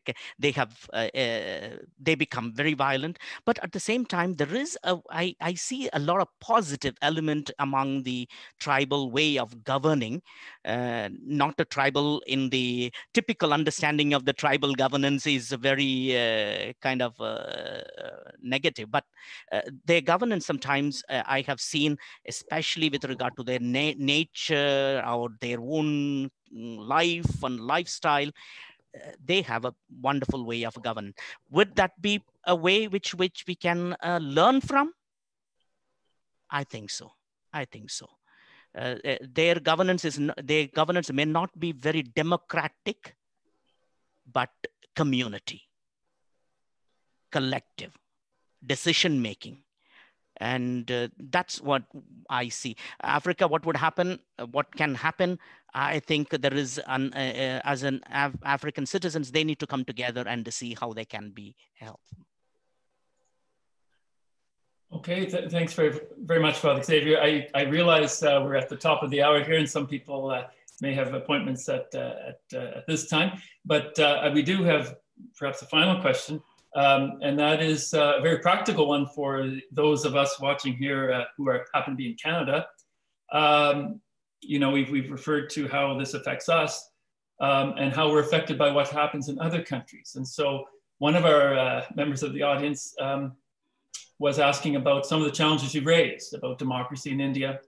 [SPEAKER 4] become very violent. But at the same time, there is I see a lot of positive element among the tribal way of governing. Not a tribal in the typical understanding of the tribal governance is very kind of negative. But their governance sometimes I have seen, especially with regard to their nature or their own life and lifestyle, they have a wonderful way of governing. Would that be a way which we can learn from? I think so. I think so. Their governance may not be very democratic, but community, collective, decision making. And that's what I see. Africa, what would happen? What can happen? I think there is, as an African citizens, they need to come together and to see how they can be helped.
[SPEAKER 2] Okay, thanks very much, Father Xavier. I realize we're at the top of the hour here, and some people may have appointments at this time, but we do have perhaps a final question. And that is a very practical one for those of us watching here who happen to be in Canada. you know, we've referred to how this affects us and how we're affected by what happens in other countries. And so one of our members of the audience was asking about some of the challenges you've raised about democracy in India,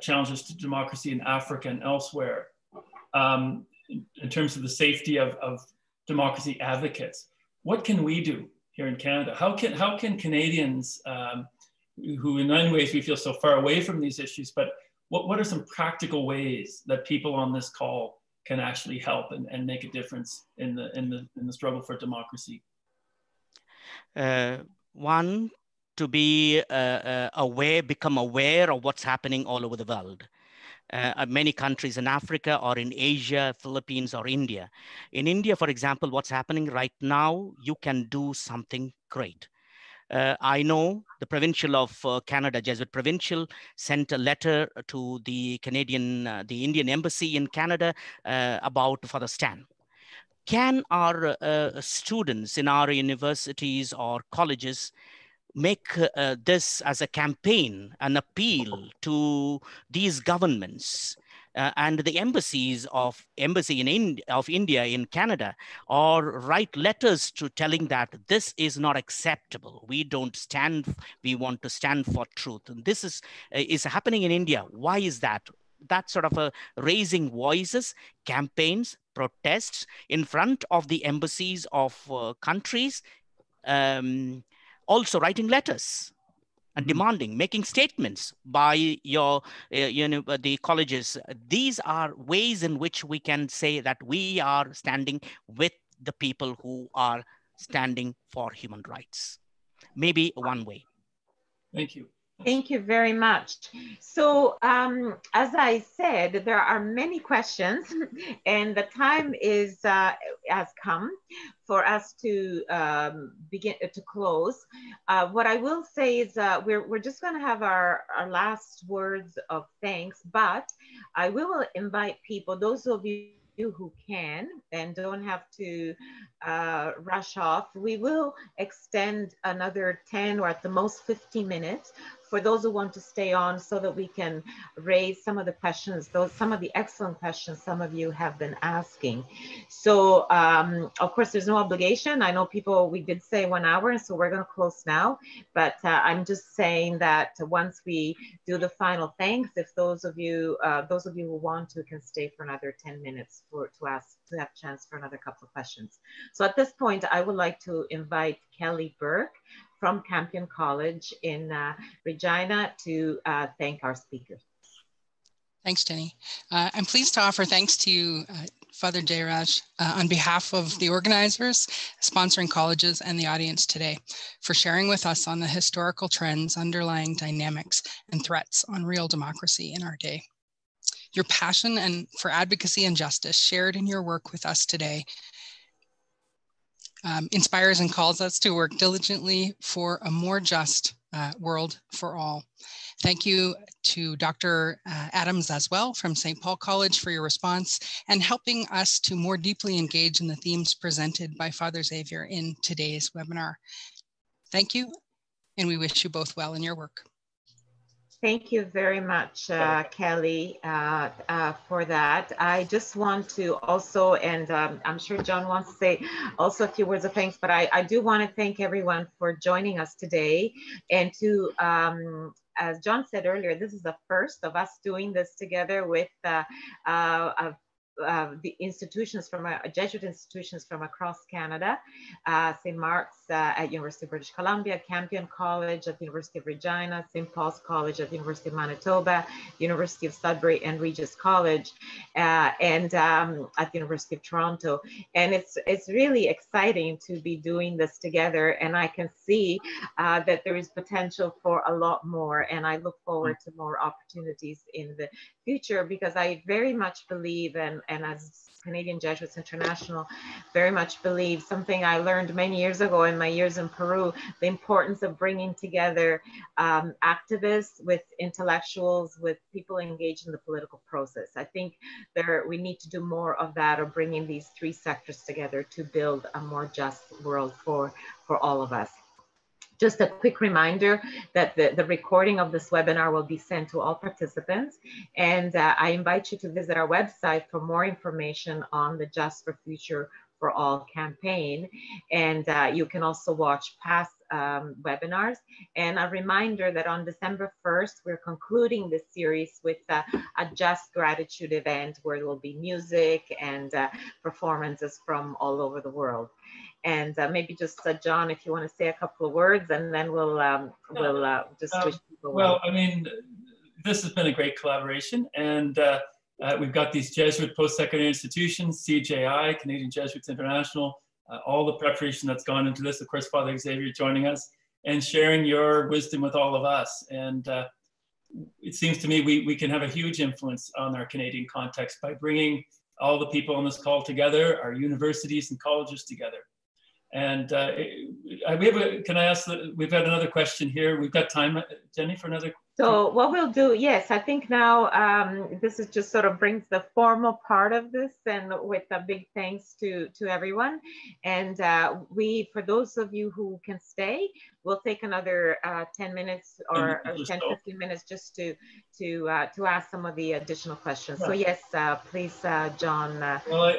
[SPEAKER 2] challenges to democracy in Africa and elsewhere, in terms of the safety of democracy advocates. What can we do here in Canada? How can Canadians, who in many ways we feel so far away from these issues, but what are some practical ways that people on this call can actually help and make a difference in the struggle for democracy?
[SPEAKER 4] One, to be become aware of what's happening all over the world. Many countries in Africa or in Asia, Philippines or India. In India, for example, what's happening right now, you can do something great. I know the provincial of Canada, Jesuit provincial, sent a letter to the Indian embassy in Canada for the stand. Can our students in our universities or colleges make this as a campaign, an appeal to these governments and the embassy of India in Canada, or write letters to telling that this is not acceptable. We want to stand for truth. And this is happening in India. Why is that? That sort of raising voices, campaigns, protests in front of the embassies of countries, also writing letters and demanding, making statements by the colleges. These are ways in which we can say that we are standing with the people who are standing for human rights. Maybe one way.
[SPEAKER 2] Thank you.
[SPEAKER 1] Thank you very much. So as I said, there are many questions and the time has come for us to begin to close. What I will say is we're just going to have our last words of thanks, but I will invite people, those of you who can and don't have to rush off, we will extend another 10 or at the most 15 minutes for those who want to stay on so that we can raise some of the questions, some of the excellent questions some of you have been asking. So of course there's no obligation. I know we did say 1 hour, so we're going to close now, but I'm just saying that once we do the final thanks, if those of you who want to can stay for another 10 minutes to have a chance for another couple of questions. So at this point, I would like to invite Kelly Burke from Campion College in Regina to thank our speakers.
[SPEAKER 10] Thanks, Jenny. I'm pleased to offer thanks to you, Father Jeyaraj, on behalf of the organizers, sponsoring colleges, and the audience today for sharing with us on the historical trends, underlying dynamics, and threats on real democracy in our day. Your passion and for advocacy and justice shared in your work with us today inspires and calls us to work diligently for a more just world for all. Thank you to Dr. Adams as well from St. Paul College for your response and helping us to more deeply engage in the themes presented by Father Xavier in today's webinar. Thank you, and we wish you both well in your work.
[SPEAKER 1] Thank you very much, Kelly, for that. I just want to also, and I'm sure John wants to say also a few words of thanks, but I do want to thank everyone for joining us today. And to, as John said earlier, this is the first of us doing this together with the institutions from Jesuit institutions from across Canada, St. Mark's at University of British Columbia, Campion College at the University of Regina, St. Paul's College at the University of Manitoba, University of Sudbury and Regis College, and at the University of Toronto. And it's really exciting to be doing this together, and I can see that there is potential for a lot more, and I look forward to more opportunities in the future, because I very much believe, and as Canadian Jesuits International, very much believe something I learned many years ago in my years in Peru, the importance of bringing together activists with intellectuals, with people engaged in the political process. I think we need to do more of that, or bringing these three sectors together to build a more just world for all of us. Just a quick reminder that the recording of this webinar will be sent to all participants. And I invite you to visit our website for more information on the Just for Future for All campaign. And you can also watch past webinars. And a reminder that on December 1st, we're concluding this series with a Just Gratitude event where there will be music and performances from all over the world. And maybe just John, if you want to say a couple of words, and then we'll just wish people well.
[SPEAKER 2] Well, I mean, this has been a great collaboration, and we've got these Jesuit post-secondary institutions, CJI, Canadian Jesuits International, all the preparation that's gone into this. Of course, Father Xavier joining us and sharing your wisdom with all of us. And it seems to me we can have a huge influence on our Canadian context by bringing all the people on this call together, our universities and colleges together. And can I ask, we've had another question here. We've got time, Jenny, for another.
[SPEAKER 1] So what we'll do, yes, I think now this is just sort of brings the formal part of this, and with a big thanks to everyone. And for those of you who can stay, we'll take another 10 minutes or 10, 15 minutes just to ask some of the additional questions. Yeah. So yes, please, John,
[SPEAKER 2] well,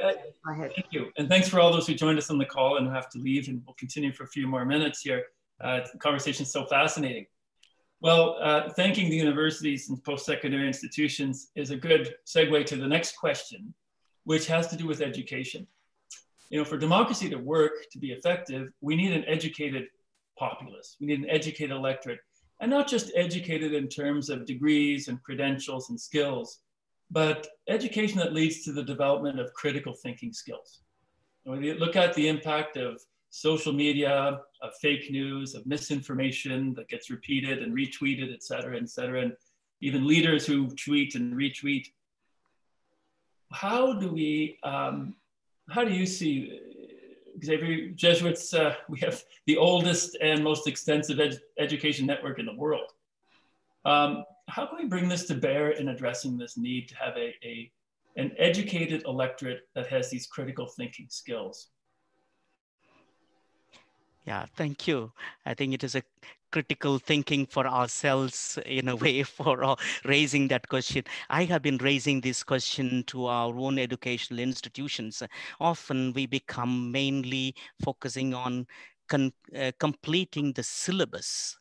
[SPEAKER 1] go ahead.
[SPEAKER 2] Thank you. And thanks for all those who joined us on the call and who have to leave, and we'll continue for a few more minutes here. The conversation is so fascinating. Well, thanking the universities and post-secondary institutions is a good segue to the next question, which has to do with education. You know, for democracy to work, to be effective, we need an educated populace. We need an educated electorate, and not just educated in terms of degrees and credentials and skills, but education that leads to the development of critical thinking skills. When you look at the impact of social media, of fake news, of misinformation that gets repeated and retweeted, et cetera, and even leaders who tweet and retweet. How do you see, Xavier, Jesuits, we have the oldest and most extensive education network in the world. How can we bring this to bear in addressing this need to have an educated electorate that has these critical thinking skills?
[SPEAKER 4] Yeah, thank you. I think it is a critical thinking for ourselves in a way for raising that question. I have been raising this question to our own educational institutions. Often we become mainly focusing on completing the syllabus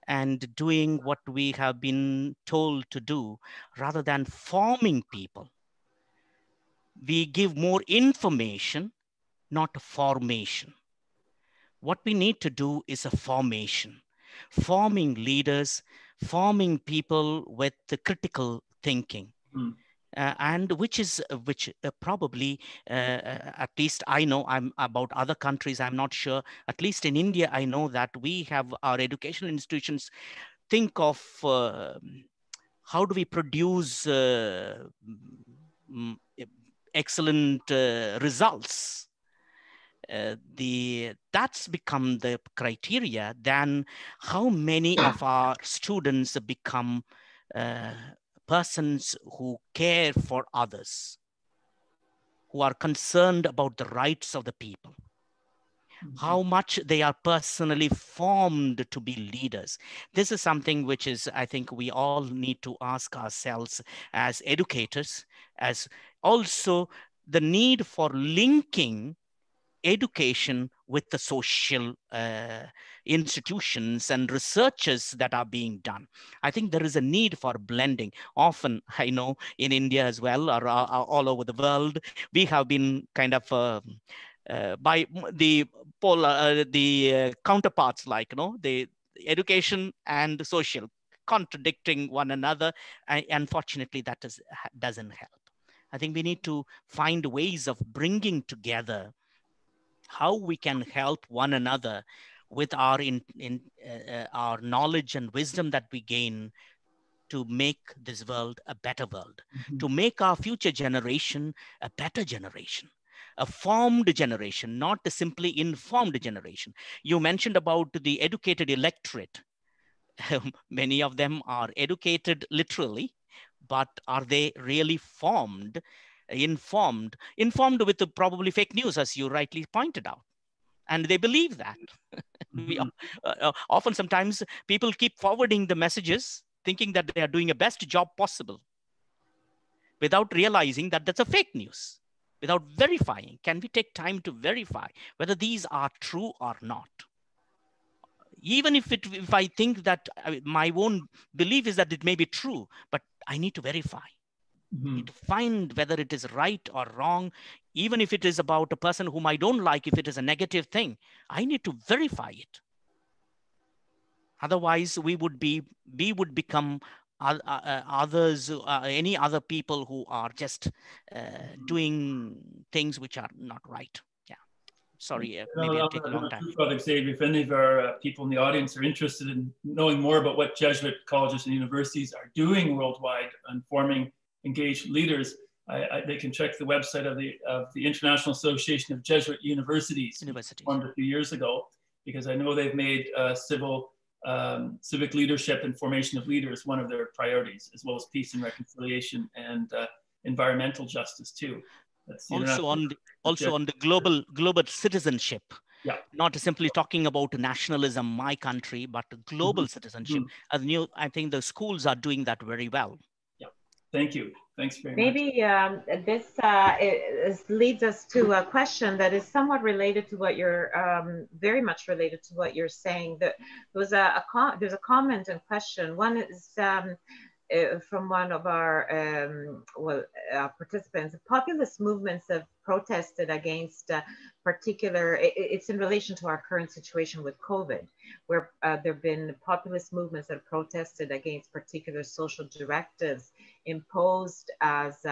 [SPEAKER 4] and doing what we have been told to do rather than forming people. We give more information, not formation. What we need to do is a formation, forming leaders, forming people with the critical thinking. And which probably, at least I know, I'm about other countries, I'm not sure. At least in India, I know that we have our educational institutions think of how do we produce excellent results. That's become the criteria. Then how many of our students become persons who care for others, who are concerned about the rights of the people, how much they are personally formed to be leaders. This is something which is, I think we all need to ask ourselves as educators, as also the need for linking education with the social institutions and researches that are being done. I think there is a need for blending. Often, I know in India as well, or all over the world, we have been kind of by the counterparts, like, the education and social contradicting one another. Unfortunately, that doesn't help. I think we need to find ways of bringing together how we can help one another with our knowledge and wisdom that we gain to make this world a better world, to make our future generation a better generation, a formed generation, not a simply informed generation. You mentioned about the educated electorate. Many of them are educated literally, but are they really informed with probably fake news, as you rightly pointed out? And they believe that. We often, sometimes people keep forwarding the messages thinking that they are doing a best job possible without realizing that that's a fake news, without verifying. Can we take time to verify whether these are true or not? Even if I think that my own belief is that it may be true, but I need to verify. I need to find whether it is right or wrong. Even if it is about a person whom I don't like, if it is a negative thing, I need to verify it. Otherwise, we would become others, any other people who are just doing things which are not right. Yeah. Sorry, maybe it'll take a long time.
[SPEAKER 2] Father Xavier, if any of our people in the audience are interested in knowing more about what Jesuit colleges and universities are doing worldwide and forming engaged leaders, they can check the website of the International Association of Jesuit Universities, formed a few years ago, because I know they've made civic leadership and formation of leaders one of their priorities, as well as peace and reconciliation and environmental justice too. That's
[SPEAKER 4] also on the global citizenship.
[SPEAKER 2] Yeah.
[SPEAKER 4] Not simply talking about nationalism, my country, but global citizenship. I think the schools are doing that very well.
[SPEAKER 2] Yeah. Thank you. Thanks very
[SPEAKER 1] much. Maybe this leads us to a question that is somewhat related to what you're, very much related to what you're saying. That there's a comment and question. One is from one of our participants. Populist movements have protested against it's in relation to our current situation with COVID, where there have been populist movements that have protested against particular social directives imposed as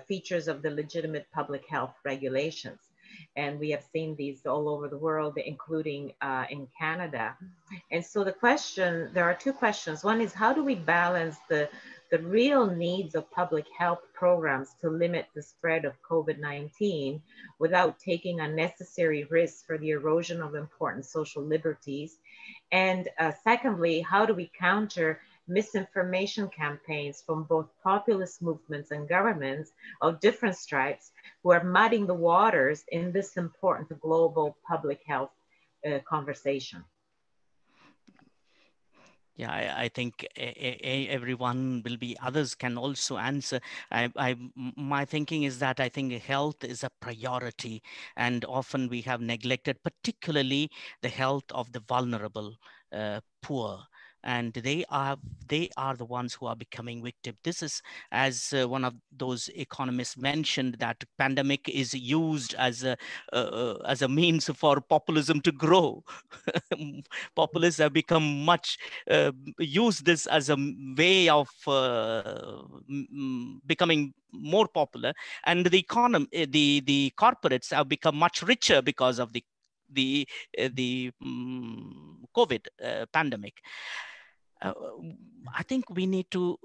[SPEAKER 1] features of the legitimate public health regulations. And we have seen these all over the world, including in Canada. And so there are two questions. One is, how do we balance the real needs of public health programs to limit the spread of COVID-19 without taking unnecessary risks for the erosion of important social liberties? And secondly, how do we counter misinformation campaigns from both populist movements and governments of different stripes who are muddying the waters in this important global public health conversation?
[SPEAKER 4] Yeah, I think everyone will be, others can also answer. My thinking is that I think health is a priority, and often we have neglected, particularly the health of the vulnerable, poor. And they are the ones who are becoming victims. This is, as one of those economists mentioned, that pandemic is used as a means for populism to grow. Populists have become much use this as a way of becoming more popular, and the corporates have become much richer because of the COVID pandemic. I think we need to,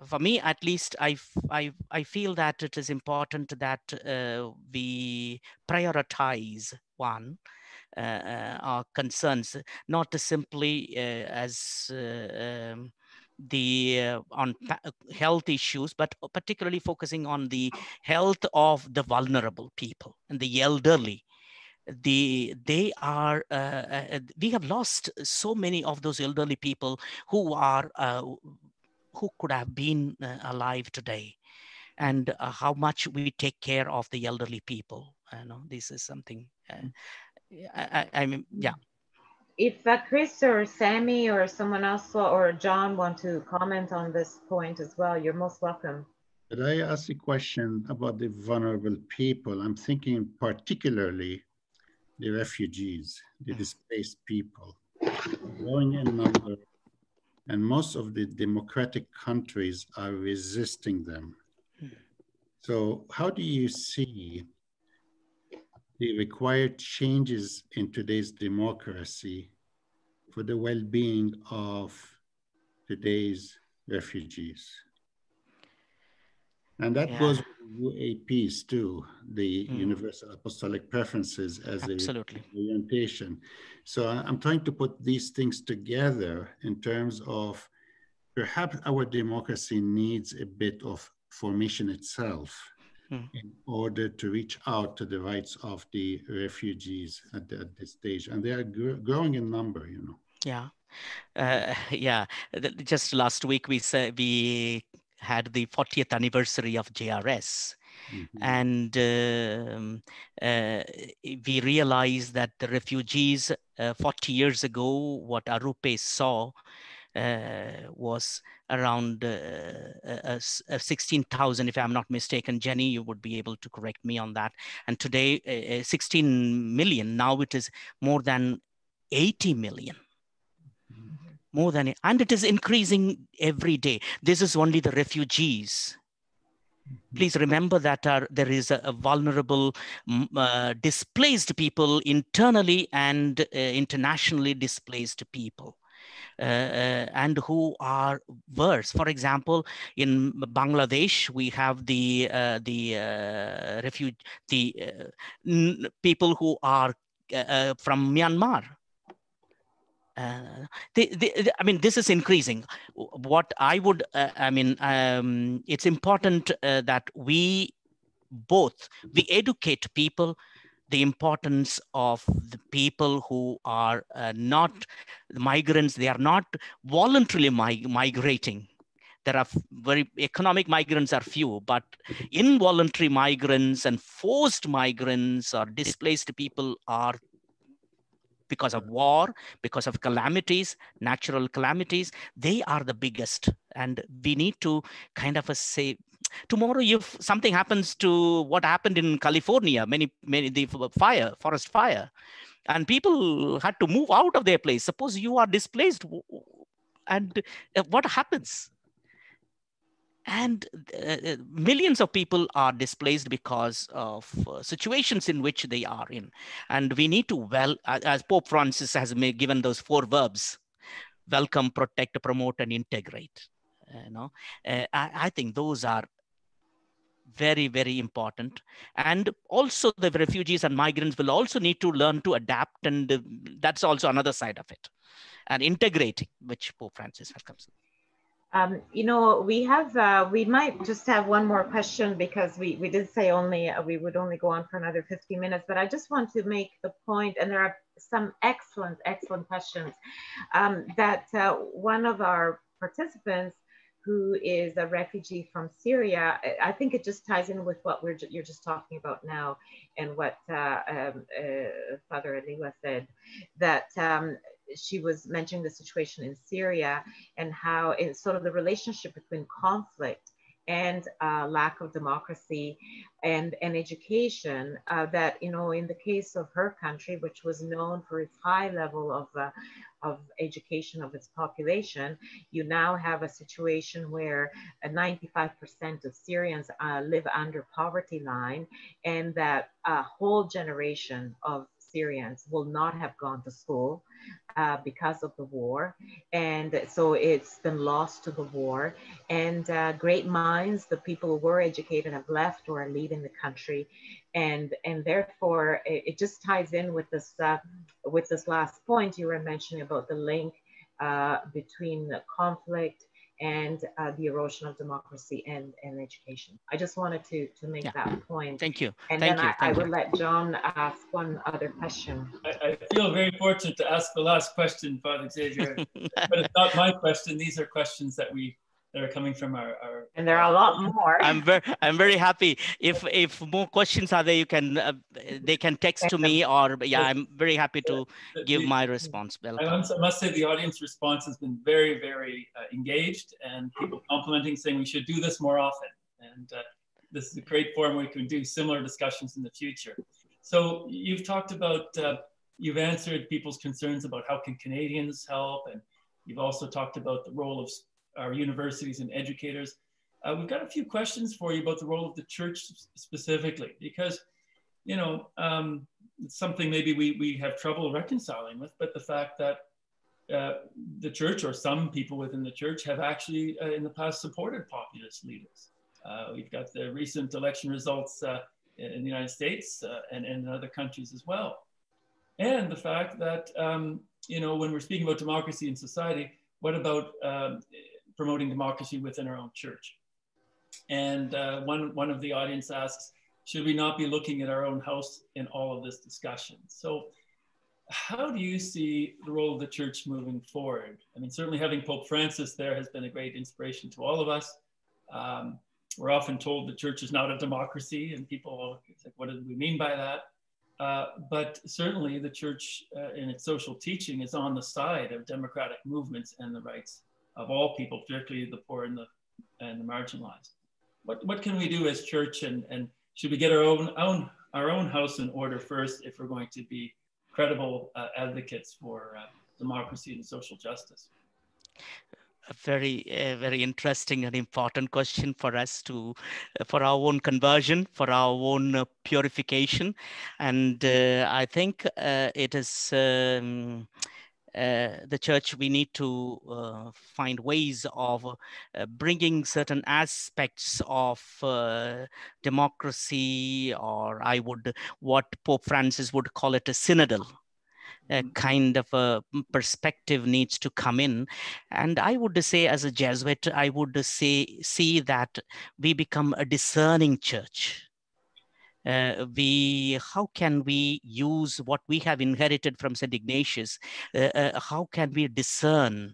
[SPEAKER 4] for me at least, I feel that it is important that we prioritize our concerns, not simply as on health issues, but particularly focusing on the health of the vulnerable people and the elderly. We have lost so many of those elderly people who could have been alive today, and how much we take care of the elderly people. This is something. I mean, yeah.
[SPEAKER 1] If Chris or Sammy or someone else or John want to comment on this point as well, you're most welcome.
[SPEAKER 3] Could I ask a question about the vulnerable people? I'm thinking particularly the refugees, the displaced people, growing in number, and most of the democratic countries are resisting them. So how do you see the required changes in today's democracy for the well-being of today's refugees? And that goes with UAPs too, the Universal Apostolic Preferences as
[SPEAKER 4] Absolutely.
[SPEAKER 3] a orientation. So I'm trying to put these things together in terms of perhaps our democracy needs a bit of formation itself in order to reach out to the rights of the refugees at this stage. And they are growing in number, you know.
[SPEAKER 4] Yeah. Yeah. Just last week, we had the 40th anniversary of JRS. And we realized that the refugees 40 years ago, what Arupe saw was around 16,000, if I'm not mistaken. Jenny, you would be able to correct me on that. And today, 16 million. Now it is more than 80 million. More than, and it is increasing every day. This is only the refugees. Please remember that there is a vulnerable, displaced people internally and internationally displaced people. And who are worse. For example, in Bangladesh, we have the people who are from Myanmar. I mean, this is increasing. What I would, it's important that we educate people the importance of the people who are not migrants. They are not voluntarily migrating. There are economic migrants are few, but involuntary migrants and forced migrants or displaced people are, because of war, because of calamities, natural calamities, they are the biggest. And we need to kind of say, tomorrow, if something happens to what happened in California, the forest fire, and people had to move out of their place. Suppose you are displaced, and what happens? And millions of people are displaced because of situations in which they are in. And we need to, as Pope Francis has given those 4 verbs, welcome, protect, promote, and integrate. I think those are very, very important. And also the refugees and migrants will also need to learn to adapt. And that's also another side of it. And integrating, which Pope Francis has come to.
[SPEAKER 1] We might just have one more question, because we did say we would only go on for another 50 minutes, but I just want to make the point, and there are some excellent questions, that one of our participants, who is a refugee from Syria, I think it just ties in with what you're just talking about now, and what Father Aliwa said, that she was mentioning the situation in Syria, and how it's sort of the relationship between conflict and lack of democracy and education, that, in the case of her country, which was known for its high level of education of its population, you now have a situation where 95% of Syrians live under poverty line, and that a whole generation of Syrians will not have gone to school because of the war. And so it's been lost to the war. And great minds, the people who were educated, have left or are leaving the country. And therefore, it just ties in with this last point you were mentioning about the link between the conflict and the erosion of democracy and education. I just wanted to make that point.
[SPEAKER 4] Thank you.
[SPEAKER 1] And then I will let John ask one other question.
[SPEAKER 2] I feel very fortunate to ask the last question, Father Xavier, but it's not my question. These are questions that are coming from our
[SPEAKER 1] and there are a lot more.
[SPEAKER 4] I'm very happy. If more questions are there, you can they can text to me, or I'm very happy to give my response. Welcome.
[SPEAKER 2] I must say the audience response has been very, very engaged, and people complimenting, saying we should do this more often. And this is a great forum where we can do similar discussions in the future. So you've talked about, you've answered people's concerns about how can Canadians help, and you've also talked about the role of our universities and educators. We've got a few questions for you about the role of the church specifically, because, it's something maybe we have trouble reconciling with, but the fact that the church, or some people within the church, have actually in the past supported populist leaders. We've got the recent election results in the United States and in other countries as well. And the fact that, when we're speaking about democracy in society, what about promoting democracy within our own church? And one of the audience asks, should we not be looking at our own house in all of this discussion? So how do you see the role of the church moving forward? I mean, certainly having Pope Francis there has been a great inspiration to all of us. We're often told the church is not a democracy, and people, it's like, what do we mean by that? But certainly the church in its social teaching is on the side of democratic movements and the rights of all people, particularly the poor and the marginalized. What can we do as church, and should we get our own house in order first if we're going to be credible advocates for democracy and social justice?
[SPEAKER 4] A very interesting and important question for us for our own conversion, for our own purification. And I think it is the church, we need to find ways of bringing certain aspects of democracy, or what Pope Francis would call it, a synodal kind of a perspective needs to come in. And I would say, as a Jesuit, I would see that we become a discerning church. How can we use what we have inherited from St. Ignatius? How can we discern,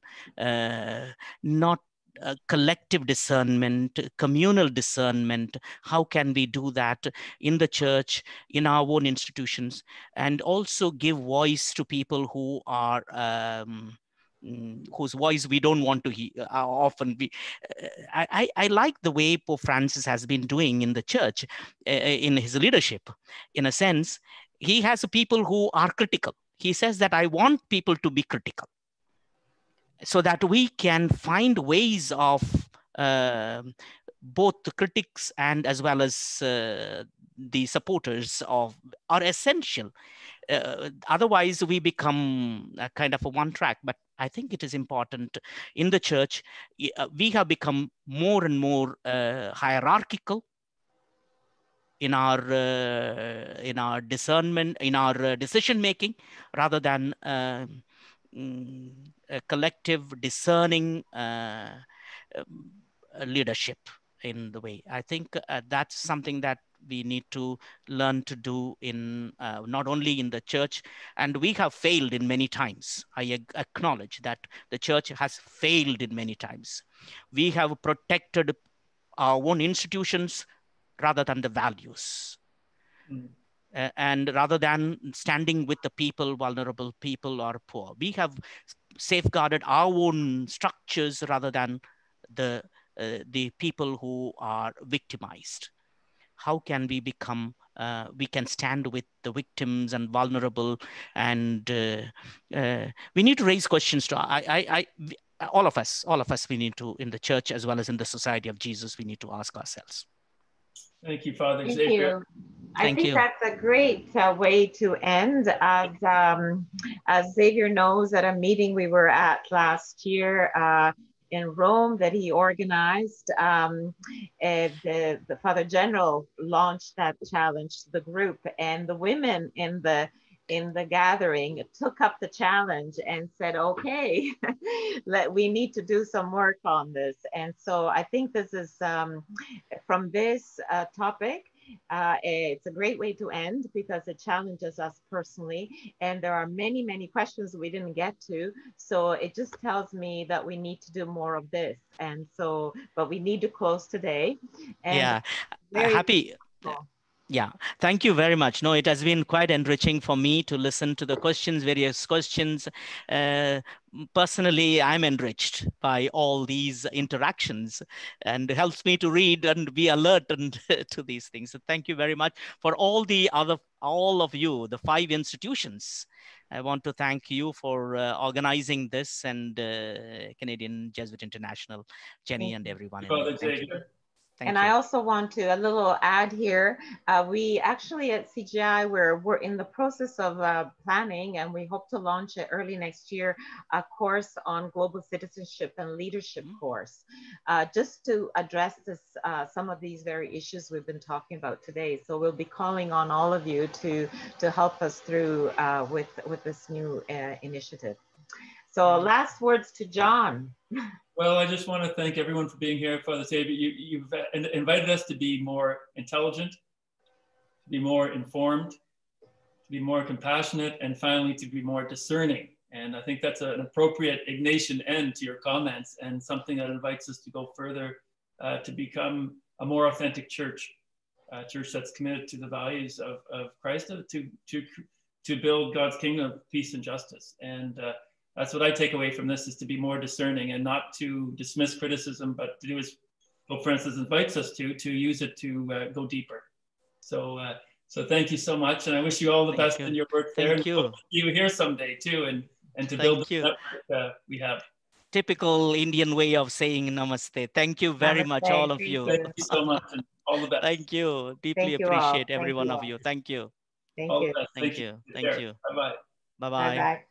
[SPEAKER 4] not collective discernment, communal discernment? How can we do that in the church, in our own institutions, and also give voice to people who are whose voice we don't want to hear? Often I like the way Pope Francis has been doing in the church, in his leadership. In a sense, he has people who are critical. He says that I want people to be critical, so that we can find ways of both the critics and as well as the supporters are essential. Otherwise, we become a kind of a one track. But I think it is important in the church. We have become more and more hierarchical in our discernment, in our decision making, rather than a collective discerning leadership in the way. I think that's something that we need to learn to do in not only in the church, and we have failed in many times. I acknowledge that the church has failed in many times. We have protected our own institutions rather than the values. And rather than standing with the people, vulnerable people or poor, we have safeguarded our own structures rather than the people who are victimized. How can we become? We can stand with the victims and vulnerable, and we need to raise questions to all of us. We need to, in the church as well as in the Society of Jesus, we need to ask ourselves.
[SPEAKER 2] Thank you, Father
[SPEAKER 1] Thank
[SPEAKER 2] Xavier.
[SPEAKER 1] you. I think that's a great way to end. As Xavier knows, at a meeting we were at last year in Rome that he organized, the Father General launched that challenge to the group, and the women in the gathering took up the challenge and said, okay, we need to do some work on this. And so I think this is from this topic, it's a great way to end because it challenges us personally. And there are many, many questions we didn't get to. So it just tells me that we need to do more of this. And so, but we need to close today. And
[SPEAKER 4] happy. Yeah, thank you very much. No, it has been quite enriching for me to listen to the various questions. Personally, I'm enriched by all these interactions, and it helps me to read and be alert to these things. So thank you very much for all of you, the 5 institutions. I want to thank you for organizing this, and Canadian Jesuit International, Jenny, and everyone. Thank you.
[SPEAKER 1] And I also want to, a little add here, we actually at CGI, we're in the process of planning, and we hope to launch it early next year, a course on global citizenship and leadership course, just to address some of these very issues we've been talking about today. So we'll be calling on all of you to help us through with this new initiative. So last words to John.
[SPEAKER 2] Well, I just want to thank everyone for being here. Father Xavier, you've invited us to be more intelligent, to be more informed, to be more compassionate, and finally to be more discerning. And I think that's an appropriate Ignatian end to your comments, and something that invites us to go further to become a more authentic church, a church that's committed to the values of Christ, to build God's kingdom of peace and justice. And that's what I take away from this, is to be more discerning and not to dismiss criticism, but to do as Pope Francis invites us to use it to go deeper. So thank you so much. And I wish you all the best in your work there.
[SPEAKER 4] Thank you.
[SPEAKER 2] And you here someday too, and to build the network we have.
[SPEAKER 4] Typical Indian way of saying namaste. Thank you very much, all of you.
[SPEAKER 2] Thank you so much, and all the best.
[SPEAKER 4] Thank you. Deeply appreciate every one of you. Thank you.
[SPEAKER 1] Thank you.
[SPEAKER 4] Thank you. Thank you.
[SPEAKER 2] Bye-bye.
[SPEAKER 4] Bye-bye.
[SPEAKER 1] Bye-bye.